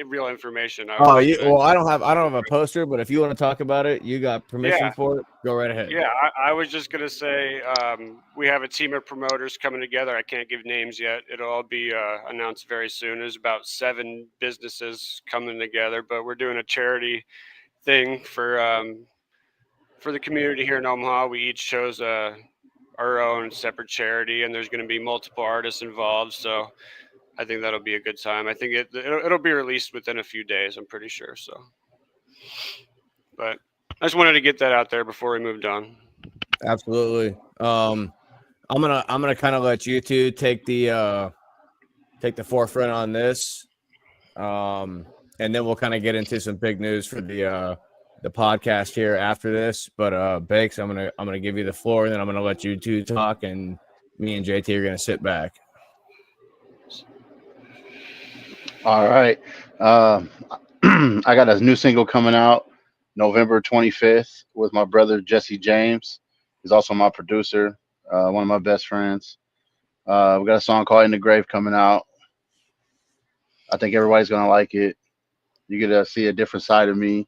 real information.
Oh, I don't have a poster, but if you want to talk about it, you got permission
Yeah.
for it. Go right ahead.
Yeah, I was just gonna say we have a team of promoters coming together. I can't give names yet. It'll all be announced very soon. There's about 7 businesses coming together, but we're doing a charity thing for the community here in Omaha. We each chose our own separate charity, and there's going to be multiple artists involved. So I think that'll be a good time. I think it'll be released within a few days. I'm pretty sure. So, but I just wanted to get that out there before we moved on.
Absolutely. I'm gonna kind of let you two take the forefront on this, and then we'll kind of get into some big news for the podcast here after this. But Bakes, I'm gonna give you the floor, and then I'm gonna let you two talk, and me and JT are gonna sit back.
All right. I got a new single coming out November 25th with my brother Jesse James. He's also my producer, one of my best friends. We got a song called In the Grave coming out. I think everybody's gonna like it. You get to see a different side of me,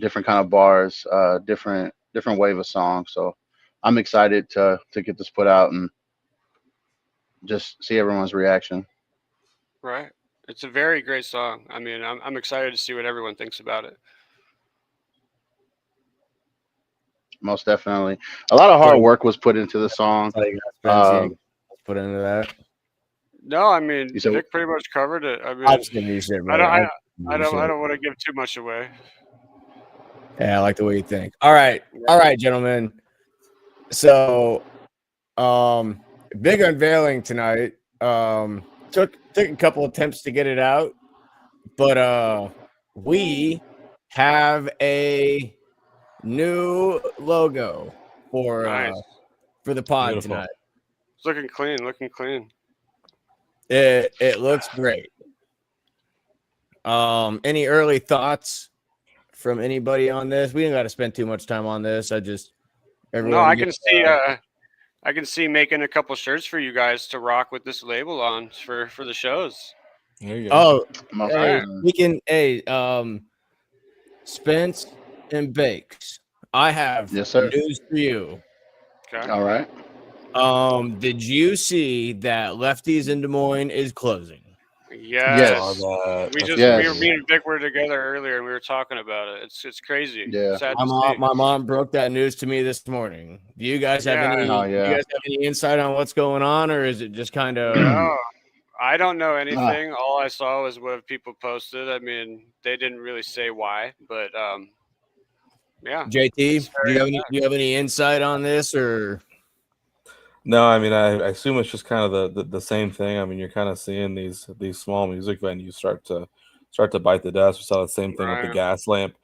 different kind of bars, different wave of songs. So I'm excited to get this put out and just see everyone's reaction.
Right. It's a very great song. I mean, I'm excited to see what everyone thinks about it.
Most definitely. A lot of hard work was put into the song.
That's how you got Spencer. Put into that.
No, I mean,
You said-
Vic pretty much covered it. I mean,
I'm just gonna use it.
I don't want to give too much away.
Yeah, I like the way you think. All right, gentlemen. So, big unveiling tonight. Took a couple attempts to get it out, but we have a new logo for
Nice.
for the pod
Beautiful.
tonight.
It's looking clean.
It looks great. Any early thoughts from anybody on this? We don't got to spend too much time on this.
No, I can see making a couple shirts for you guys to rock with this label on for the shows.
There you go.
Oh,
Most
hey,
definitely.
we can. Hey, Spence and Bakes. I have
Yes, sir.
news for you.
Okay.
All right.
Did you see that Lefties in Des Moines is closing?
Yes.
Yes.
We were me and Vic were together earlier and we were talking about it. It's crazy.
Yeah.
Sad
My
to
mom,
see.
my mom broke that news to me this morning. Do you guys have any?
Oh,
Do
yeah.
you guys have any insight on what's going on, or is it just kind of?
No, I don't know anything. All I saw was what people posted. I mean, they didn't really say why, but yeah.
JT,
It's
do
very
you have any insight on this, or?
No, I mean, I assume it's just kind of the same thing. I mean, you're kind of seeing these small music venues start to bite the dust. We saw the same thing with the
Right.
gas lamp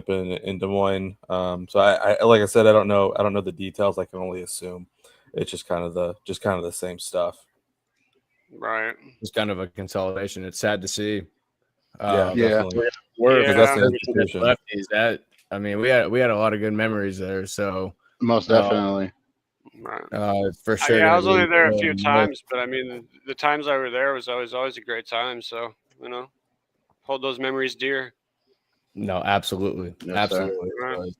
in Des Moines. So I like I said, I don't know the details. I can only assume it's just kind of the same stuff.
Right.
It's kind of a consolidation. It's sad to see.
Yeah, definitely.
We're
Yeah.
That's an
fortunate
institution.
lefties. That I mean, we had a lot of good memories there. So
Most definitely.
Right.
for sure.
Yeah, I was
gonna
only
be,
there a few times, but I mean, the times I were there was always a great time. So hold those memories dear.
No, absolutely,
Yes,
absolutely.
Right.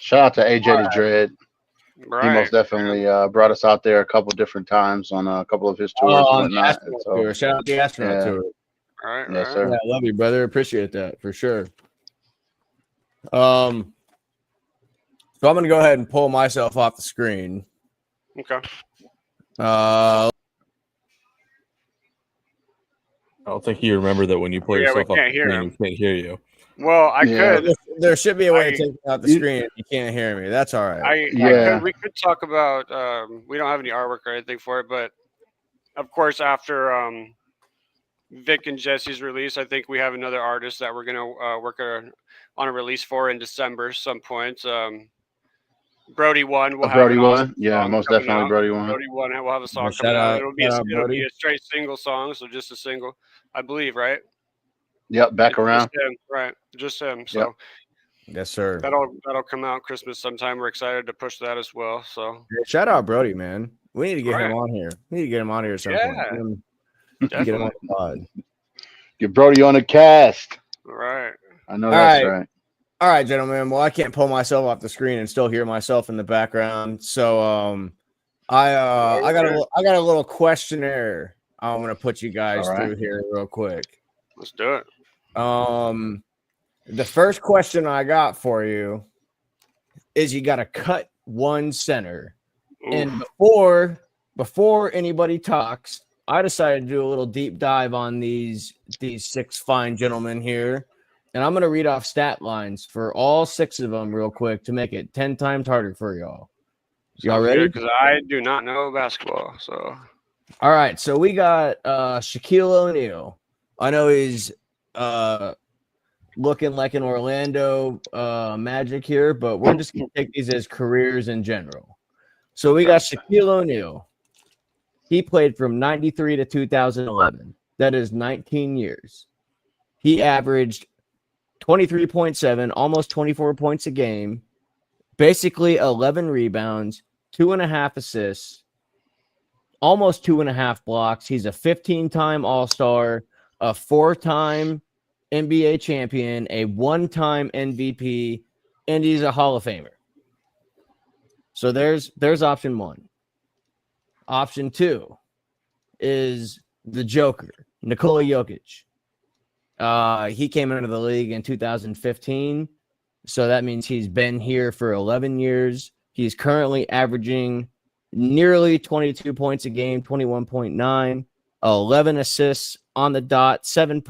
Shout out to AJ the Dread.
Right.
He most definitely brought us out there a couple different times on a couple of his tours and
On the
whatnot.
astronaut
So,
tour. Shout out the astronaut
Yeah.
tour.
Right.
yes,
Right.
sir.
Yeah, I love you, brother. Appreciate that for sure. So I'm gonna go ahead and pull myself off the screen.
Okay.
I don't think you remember that when you pull
Yeah, we
yourself up
can't
the
hear
screen,
him.
we can't hear you.
Well, I
Yeah.
could.
There should be a way to
I-
take me out the screen if you can't hear me. That's all right.
Yeah.
We could talk about. We don't have any artwork or anything for it, but of course, after Vic and Jesse's release, I think we have another artist that we're gonna work on a release for in December some point. Brody One will have
Brody
an
one.
awesome
Yeah,
song
most
coming
definitely
out.
Brody one.
Brody One will have a song
Shout
coming out.
out-
It'll be
shout out,
it'll be
Brody.
a straight single song, so just a single, I believe, right?
Yep, back
Just
around.
him, right? Just him. So
Yes, sir.
that'll come out Christmas sometime. We're excited to push that as well. So
Shout out Brody, man. We need to get him
Right.
on here. We need to get him on here at some
Yeah,
point. Get him
definitely.
on the pod.
Get Brody on the cast.
Right.
I know
All
that's
right.
right.
All right, gentlemen. Well, I can't pull myself off the screen and still hear myself in the background. So I got a little questionnaire I'm gonna put you guys
All right.
through here real quick.
Let's do it.
The first question I got for you is you got to cut one center. And before anybody talks, I decided to do a little deep dive on these six fine gentlemen here. And I'm going to read off stat lines for all six of them real quick to make it 10 times harder for y'all. Y'all ready?
Because I do not know basketball. So
All right. So we got Shaquille O'Neal. I know he's looking like an Orlando Magic here, but we're just going to take these as careers in general. So we got Shaquille O'Neal. He played from 93 to 2011. That is 19 years. He averaged 23.7, almost 24 points a game, basically 11 rebounds, 2.5 assists, almost 2.5 blocks. He's a 15-time All-Star, a 4-time NBA champion, a 1-time MVP, and he's a Hall of Famer. So there's option one. Option two is the Joker, Nikola Jokic. He came into the league in 2015, so that means he's been here for 11 years. He's currently averaging nearly 22 points a game, 21.9, 11 assists on the dot, 11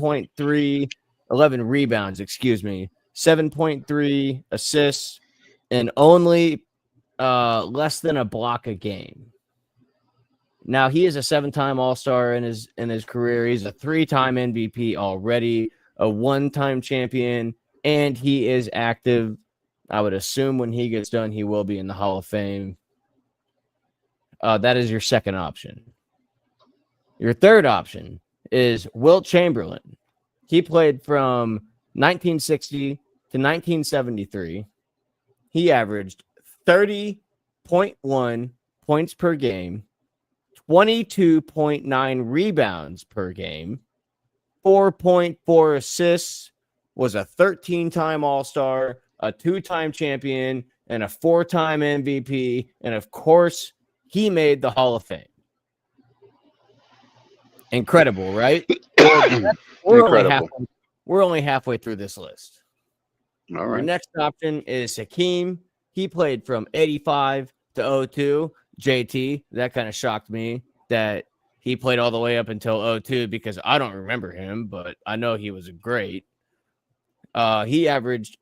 rebounds, 7.3 assists, and only less than a block a game. Now, he is a 7-time All-Star in his career. He's a 3-time MVP already, a 1-time champion, and he is active. I would assume when he gets done, he will be in the Hall of Fame. That is your second option. Your third option is Wilt Chamberlain. He played from 1960 to 1973. He averaged 30.1 points per game, 22.9 rebounds per game, 4.4 assists, was a 13-time All-Star, a 2-time champion, and a 4-time MVP. And of course, he made the Hall of Fame. Incredible, right? We're
Incredible.
only halfway through this list.
All
Your
right.
next option is Hakeem. He played from 85 to 02. JT, that kind of shocked me that he played all the way up until 02 because I don't remember him, but I know he was great. He averaged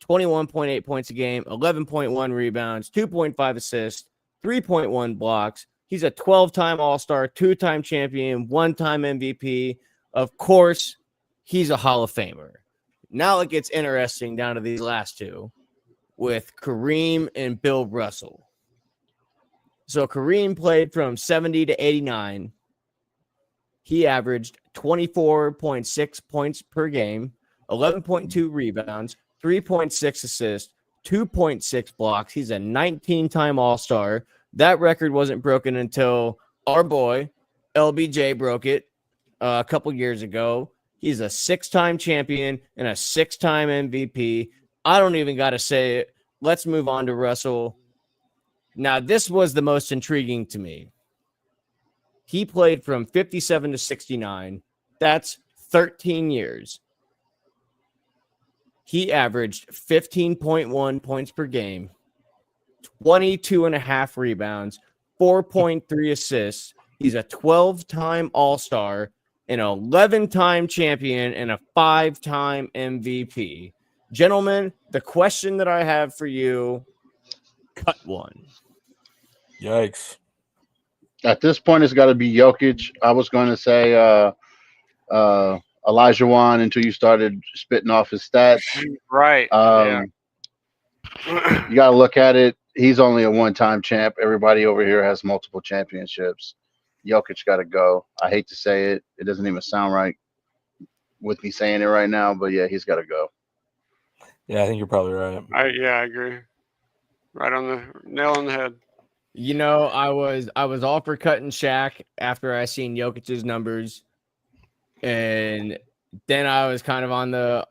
21.8 points a game, 11.1 rebounds, 2.5 assists, 3.1 blocks. He's a 12-time All-Star, 2-time champion, 1-time MVP. Of course, he's a Hall of Famer. Now it gets interesting down to these last two with Kareem and Bill Russell. So Kareem played from 70 to 89. He averaged 24.6 points per game, 11.2 rebounds, 3.6 assists, 2.6 blocks. He's a 19-time All-Star. That record wasn't broken until our boy LBJ broke it a couple years ago. He's a 6-time champion and a 6-time MVP. I don't even got to say it. Let's move on to Russell. Now, this was the most intriguing to me. He played from 57 to 69. That's 13 years. He averaged 15.1 points per game, 22.5 rebounds, 4.3 assists. He's a 12-time All-Star, an 11-time champion, and a 5-time MVP. Gentlemen, the question that I have for you, cut one.
Yikes.
At this point, it's got to be Jokic. I was going to say Elijah Wan until you started spitting off his stats.
Right.
You got to look at it. He's only a one-time champ. Everybody over here has multiple championships. Jokic got to go. I hate to say it. It doesn't even sound right with me saying it right now, but yeah, he's got to go.
Yeah, I think you're probably right.
I agree. Right on the nail on the head.
You know, I was all for cutting Shaq after I seen Jokic's numbers, and then I was kind of on the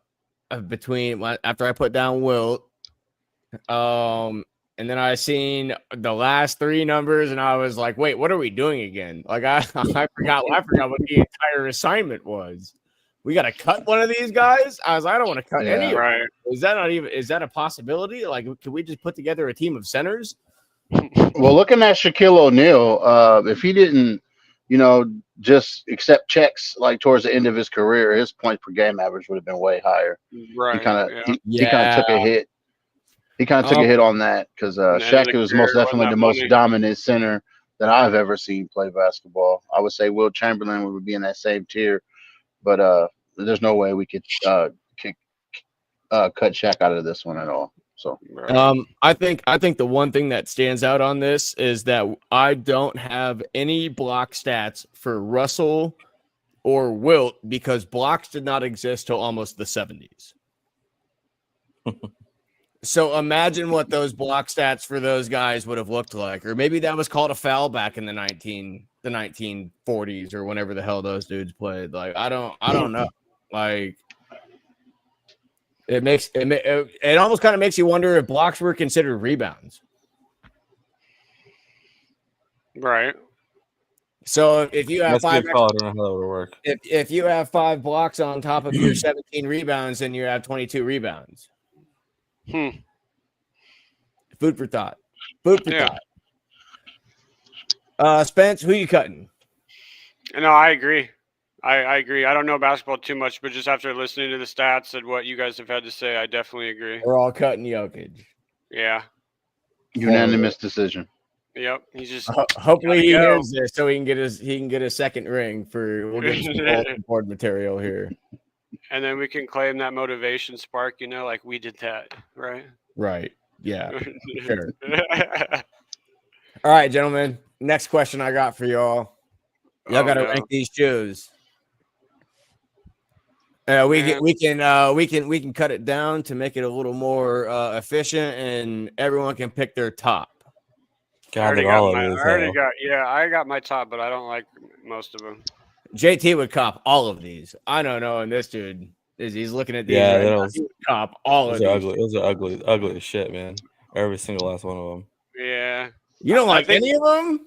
between after I put down Wilt, and then I seen the last three numbers, and I was like, wait, what are we doing again? Like I forgot what the entire assignment was. We got to cut one of these guys. I don't want to cut any. Of
Right.
them. Is that a possibility? Like, can we just put together a team of centers?
Well, looking at Shaquille O'Neal, if he didn't, just accept checks like towards the end of his career, his point per game average would have been way higher.
Right.
He kind of
Yeah.
took a hit. He kind of took a hit on that because Shaq was most definitely the most dominant center that I've ever seen play basketball. I would say Wilt Chamberlain would be in that same tier, but there's no way we could cut Shaq out of this one at all. So
I think the one thing that stands out on this is that I don't have any block stats for Russell or Wilt because blocks did not exist till almost the 70s. So imagine what those block stats for those guys would have looked like, or maybe that was called a foul back in the 1940s or whenever the hell those dudes played. Like I don't know. Like it almost kind of makes you wonder if blocks were considered rebounds.
Right.
So if you have
I don't know how that would work.
if you have 5 blocks on top of your 17 rebounds, then you have 22 rebounds. Food for thought. Spence, who you cutting?
No, I agree. I agree. I don't know basketball too much, but just after listening to the stats and what you guys have had to say, I definitely agree.
We're all cutting Jokic.
Yeah.
unanimous decision.
Yep. He's just
hopefully he hears this so he can get his second ring we'll get some bulletin board material here.
And then we can claim that motivation spark, like we did that, right?
Right. Yeah. Sure. All right, gentlemen. Next question I got for y'all. Y'all got to rank these shoes. We can cut it down to make it a little more efficient, and everyone can pick their top.
I got my top, but I don't like most of them.
JT would cop all of these. I don't know, and this dude he's looking at these.
Yeah,
he would cop all of these.
Those are ugly as shit, man. Every single last one of them.
Yeah.
You don't like any of them?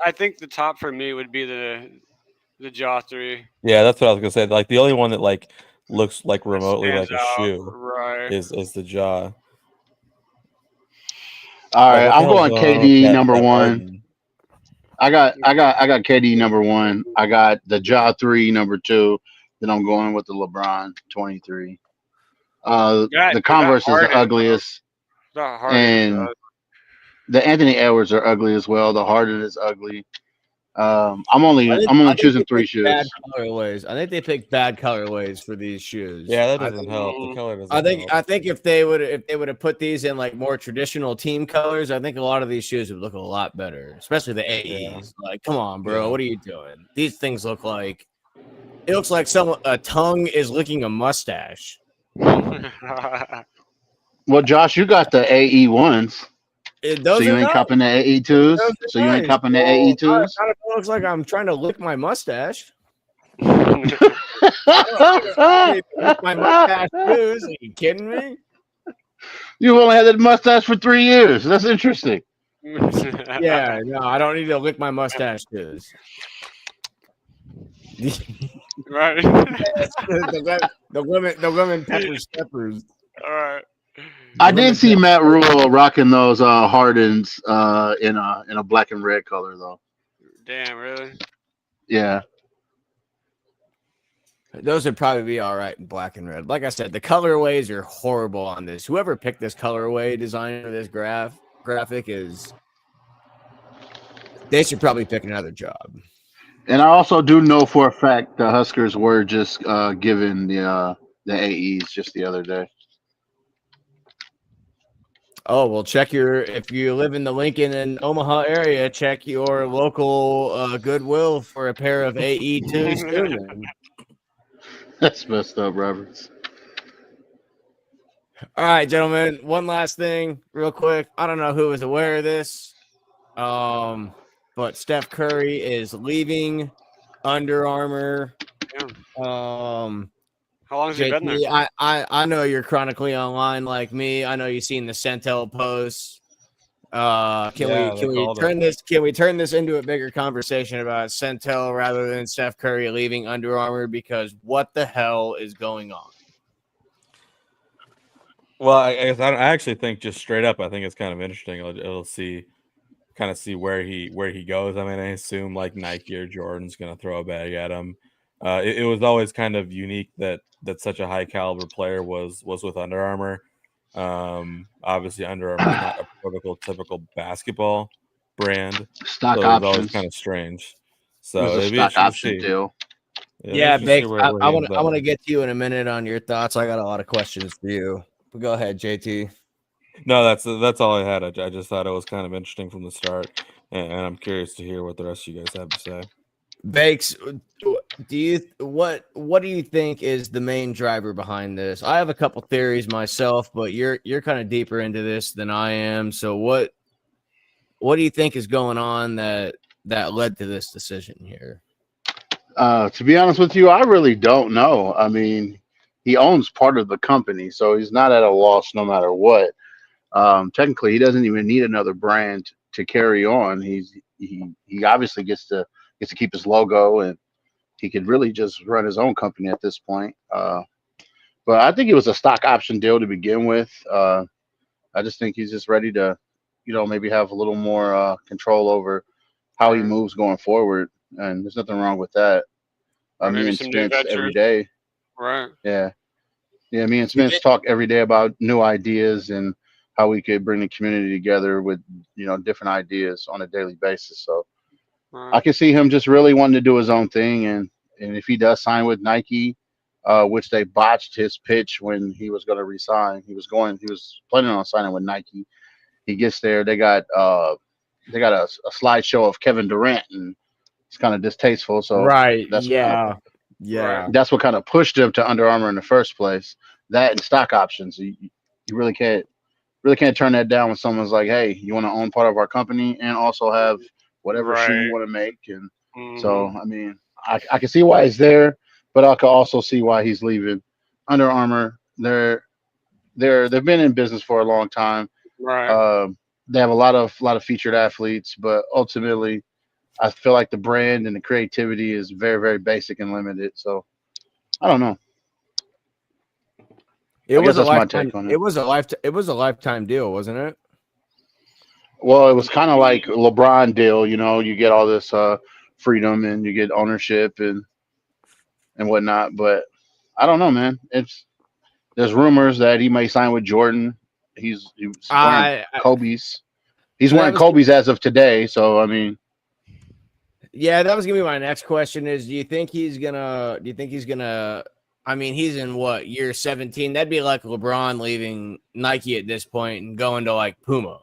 I think the top for me would be the The Jaw 3
Yeah, that's what I was gonna say. Like the only one that like looks like remotely
stands
like a
out,
shoe
right?
is the Jaw.
All
Like
right,
what the
I'm
hell's
going
going on with
KD number
that
one.
Harden?
I got KD number one. I got the Ja 3 number two. Then I'm going with the LeBron 23.
That
The Converse is the
Harden,
ugliest,
that Harden's
and the Anthony Edwards are ugly as well. The Harden is ugly. I'm only
I think
choosing
they
three
picked bad
shoes.
colorways. I think they picked bad colorways for these shoes.
Yeah, that
I
doesn't
think,
help. The color doesn't
I think
help.
I think if they would have put these in like more traditional team colors, I think a lot of these shoes would look a lot better, especially the AEs. Like, come on, bro,
Yeah.
what are you doing? These things look like it looks like a tongue is licking a mustache.
Well, Josh, you got the AE ones, so
Those
you
are
ain't
nice.
copping the AE
Those
twos.
are
So you ain't
nice.
copping the
Well,
AE
it
twos.
kind of looks like I'm trying to lick my mustache.
You
My mustache shoes. Are you kidding me?
only had that mustache for 3 years. That's interesting.
Yeah, no, I don't need to lick my mustache shoes.
right.
The women pepper steppers.
All right.
I did see Matt Rule rocking those Hardens in a black and red color though.
Damn, really?
Yeah.
Those would probably be all right in black and red. Like I said, the colorways are horrible on this. Whoever picked this colorway design for this graphic is they should probably pick another job.
And I also do know for a fact the Huskers were just given the AEs just the other day.
Oh, well, if you live in the Lincoln and Omaha area, check your local Goodwill for a pair of AE2s soon.
That's messed up, Roberts.
All right, gentlemen. One last thing, real quick. I don't know who is aware of this, but Steph Curry is leaving Under Armour.
How long has he been there?
JT, I know you're chronically online like me. I know you've seen the Centel posts. Can we turn this into a bigger conversation about Centel rather than Steph Curry leaving Under Armour? Because what the hell is going on?
Well, I actually think just straight up, I think it's kind of interesting. It'll see where he goes. I mean, I assume like Nike or Jordan's going to throw a bag at him. It was always kind of unique that such a high caliber player was with Under Armour. Obviously, Under Armour is not a typical basketball brand.
Stock
so
options.
It's always kind of strange. So
it was a
it'd be
stock
interesting to
option
see.
deal.
Yeah, Bakes, I want
to
to get to you in a minute on your thoughts. I got a lot of questions for you. But go ahead, JT.
No, that's all I had. I just thought it was kind of interesting from the start, and I'm curious to hear what the rest of you guys have to say.
Bakes, what do you think is the main driver behind this? I have a couple theories myself, but you're kind of deeper into this than I am. So what do you think is going on that led to this decision here?
To be honest with you, I really don't know. I mean, he owns part of the company, so he's not at a loss no matter what. Technically, he doesn't even need another brand to carry on. He obviously gets to keep his logo, and he could really just run his own company at this point. But I think it was a stock option deal to begin with. I just think he's just ready to, maybe have a little more control over how he moves going forward. And there's nothing wrong with that. Me and Spence every day.
Right.
Yeah. Yeah, me and Spence talk every day about new ideas and how we could bring the community together with, different ideas on a daily basis. So I can see him just really wanting to do his own thing. And if he does sign with Nike, which they botched his pitch when he was going to resign, he was planning on signing with Nike. He gets there. They got a slideshow of Kevin Durant, and it's kind of distasteful. So that's that's what kind of pushed him to Under Armour in the first place. That and stock options. You really can't turn that down when someone's like, hey, you want to own part of our company and also have whatever shoe you want to make. And so, I mean, I can see why he's there, but I can also see why he's leaving. Under Armour, they've been in business for a long time.
Right.
They have a lot of featured athletes, but ultimately, I feel like the brand and the creativity is very, very basic and limited. So I don't know.
It
I
was
guess
a
that's my
lifetime.
take on
It
it.
was a lifetime. It was a lifetime deal, wasn't it?
Well, it was kind of like LeBron deal. You get all this freedom and you get ownership and whatnot. But I don't know, man. There's rumors that he may sign with Jordan. He's wearing
I
Kobe's. He's
so that
wearing
was
Kobe's as of today. So I mean,
yeah. That was gonna be my next question. Is do you think he's gonna? Do you think he's gonna? I mean, he's in what year 17? That'd be like LeBron leaving Nike at this point and going to like Puma.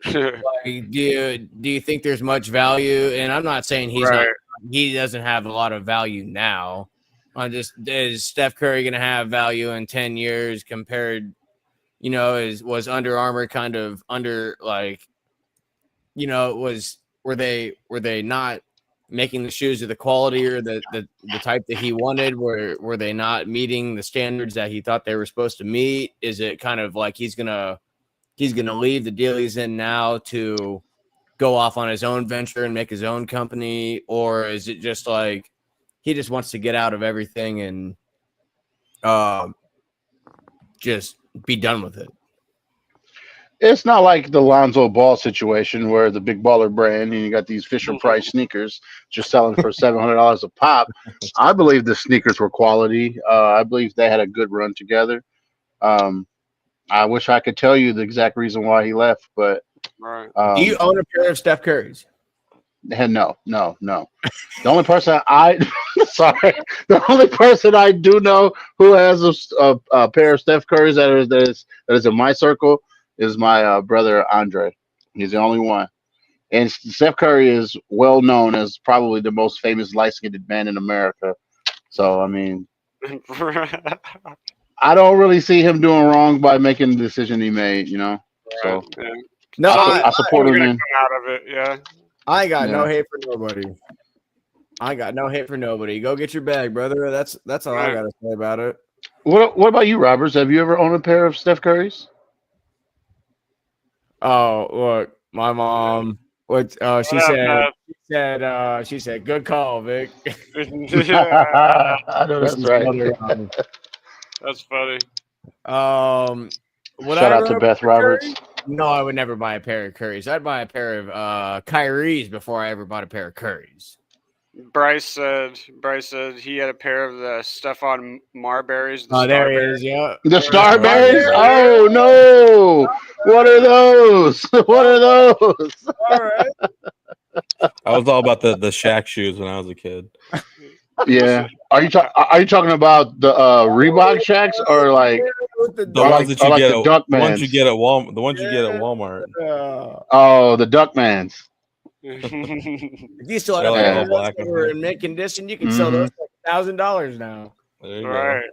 Like, do you think there's much value? And I'm not saying he's not.
Right.
He doesn't have a lot of value now. Is Steph Curry going to have value in 10 years compared? Was Under Armour kind of under like, were they not making the shoes of the quality or the type that he wanted? Were they not meeting the standards that he thought they were supposed to meet? Is it kind of like he's gonna leave the deal he's in now to go off on his own venture and make his own company, or is it just like he just wants to get out of everything and just be done with it?
it's not like the Lonzo Ball situation where the big baller brand and you got these Fisher Price sneakers just selling for $700 a pop. I believe the sneakers were quality. I believe they had a good run together. Um, I wish I could tell you the exact reason why he left, but
Right.
Do you own a pair of Steph Curry's?
no. The only person sorry, the only person I do know who has a pair of Steph Curry's that is in my circle is my brother Andre. He's the only one. And Steph Curry is well known as probably the most famous light-skinned man in America. So I mean, I don't really see him doing wrong by making the decision he made. So
Yeah.
No,
I support
Something's
him.
gonna
Man.
come out of it. Yeah.
I ain't got no
Yeah.
hate for nobody. I got no hate for nobody. Go get your bag, brother. That's all I
Right.
gotta say about it.
What about you, Roberts? Have you ever owned a pair of Steph Curry's?
Oh, look, my mom. What? She
What up,
she said, good call, Vic.
Matt?
I know
This
that's
is
right.
brother,
That's funny.
Would
Shout
I
out
ever
to
own
Beth
a pair of
Roberts.
Curry? No, I would never buy a pair of Currys. I'd buy a pair of Kyrie's before I ever bought a pair of Currys.
Bryce said he had a pair of the Stephon Marbury's. The
Oh, there he
Starberry.
is. Yeah.
The
Starberries?
Starberries? Oh no! What are those? What are those?
All right.
I was all about the Shaq shoes when I was a kid.
Yeah. Are you talking about the Reebok Shacks or like
The
or
ones
like
that you
or like
get
the
at the ones you
Duckmans?
get at Walmart. The ones you get at Walmart.
Oh, the Duckmans.
If you still have
They're
like
pair
all
of
black
those
and
that were
white.
in mint condition, you can sell those for $1,000 now.
There you go.
Right.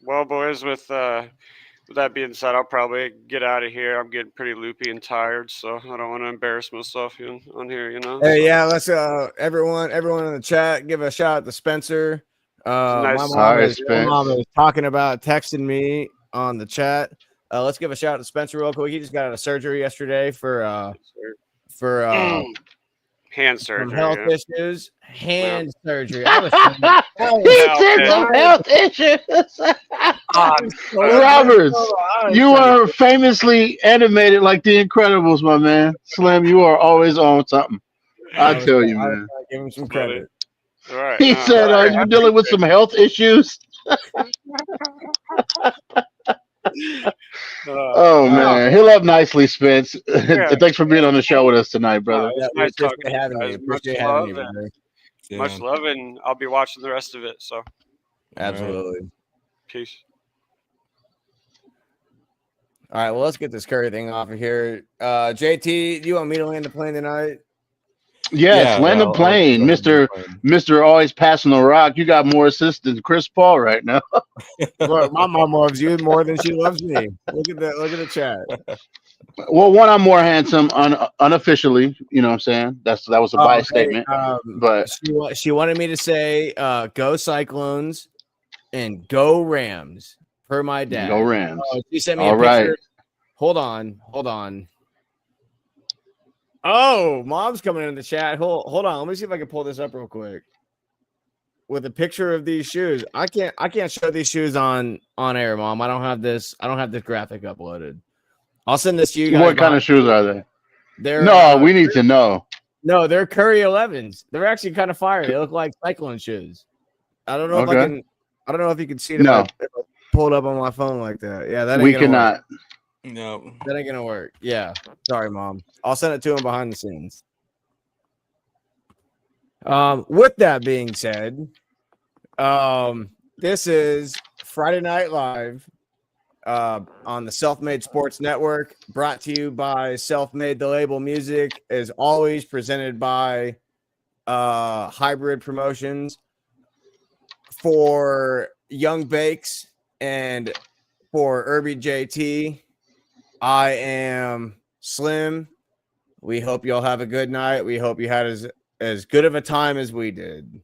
Well, boys, with that being said, I'll probably get out of here. I'm getting pretty loopy and tired, so I don't want to embarrass myself on here,
Hey,
so.
yeah, let's everyone in the chat, give a shout out to Spencer.
Nice.
My
All
mom
right,
is
Spence.
talking about texting me on the chat. Let's give a shout out to Spencer real quick. He just got out of surgery yesterday for
Hand
some
surgery.
health
Yeah.
issues. Hand
He
surgery. I was
said some health issues. Roberts, you are famously animated like the Incredibles, my man. Slim, you are always on something. I tell you, man.
Give him some
Funny.
credit.
All right.
He
no,
said,
all right,
"You dealing with some health issues?" Oh man, heal up nicely, Spence. Thanks for being on the show with us tonight, brother.
It's
Yeah,
nice
we
talking to you
having
guys.
you. Appreciate
Much
having
love
you,
and-
brother.
Yeah,
Much
man.
love, and I'll be watching the rest of it. So,
Absolutely.
peace.
All right, well, let's get this Curry thing off of here. JT, do you want me to land the plane tonight?
Yes, land the
I'll
plane,
go
Mister.
ahead and plane.
Mister, always passing the rock. You got more assists than Chris Paul right now.
Look, my mom loves you more than she loves me. Look at that. Look at the chat.
Well, one, I'm more handsome unofficially. You know what I'm saying? That was a biased statement. But
she wanted me to say, "Go Cyclones" and "Go Rams." Per my dad.
go Rams.
She sent me
All
a picture.
right.
Hold on. Oh, mom's coming in the chat. Hold on. Let me see if I can pull this up real quick. With a picture of these shoes. I can't show these shoes on air, Mom. I don't have this graphic uploaded. I'll send this to you guys.
What kind of shoes are they?
They're
No, we need to know.
No, they're Curry 11s. They're actually kind of fire. They look like cycling shoes. I don't know if I
Okay.
can. I don't know if you can see it.
No.
If I pull it up on my phone like that. Yeah, that ain't
We
gonna
cannot.
Work.
No.
That ain't gonna work. Yeah, sorry, Mom. I'll send it to him behind the scenes. With that being said, this is Friday Night Live on the Self-Made Sports Network, brought to you by Self-Made the Label Music, as always presented by Hybrid Promotions. For Young Bakes and for Irby JT, I am Slim. We hope you all have a good night. We hope you had as good of a time as we did.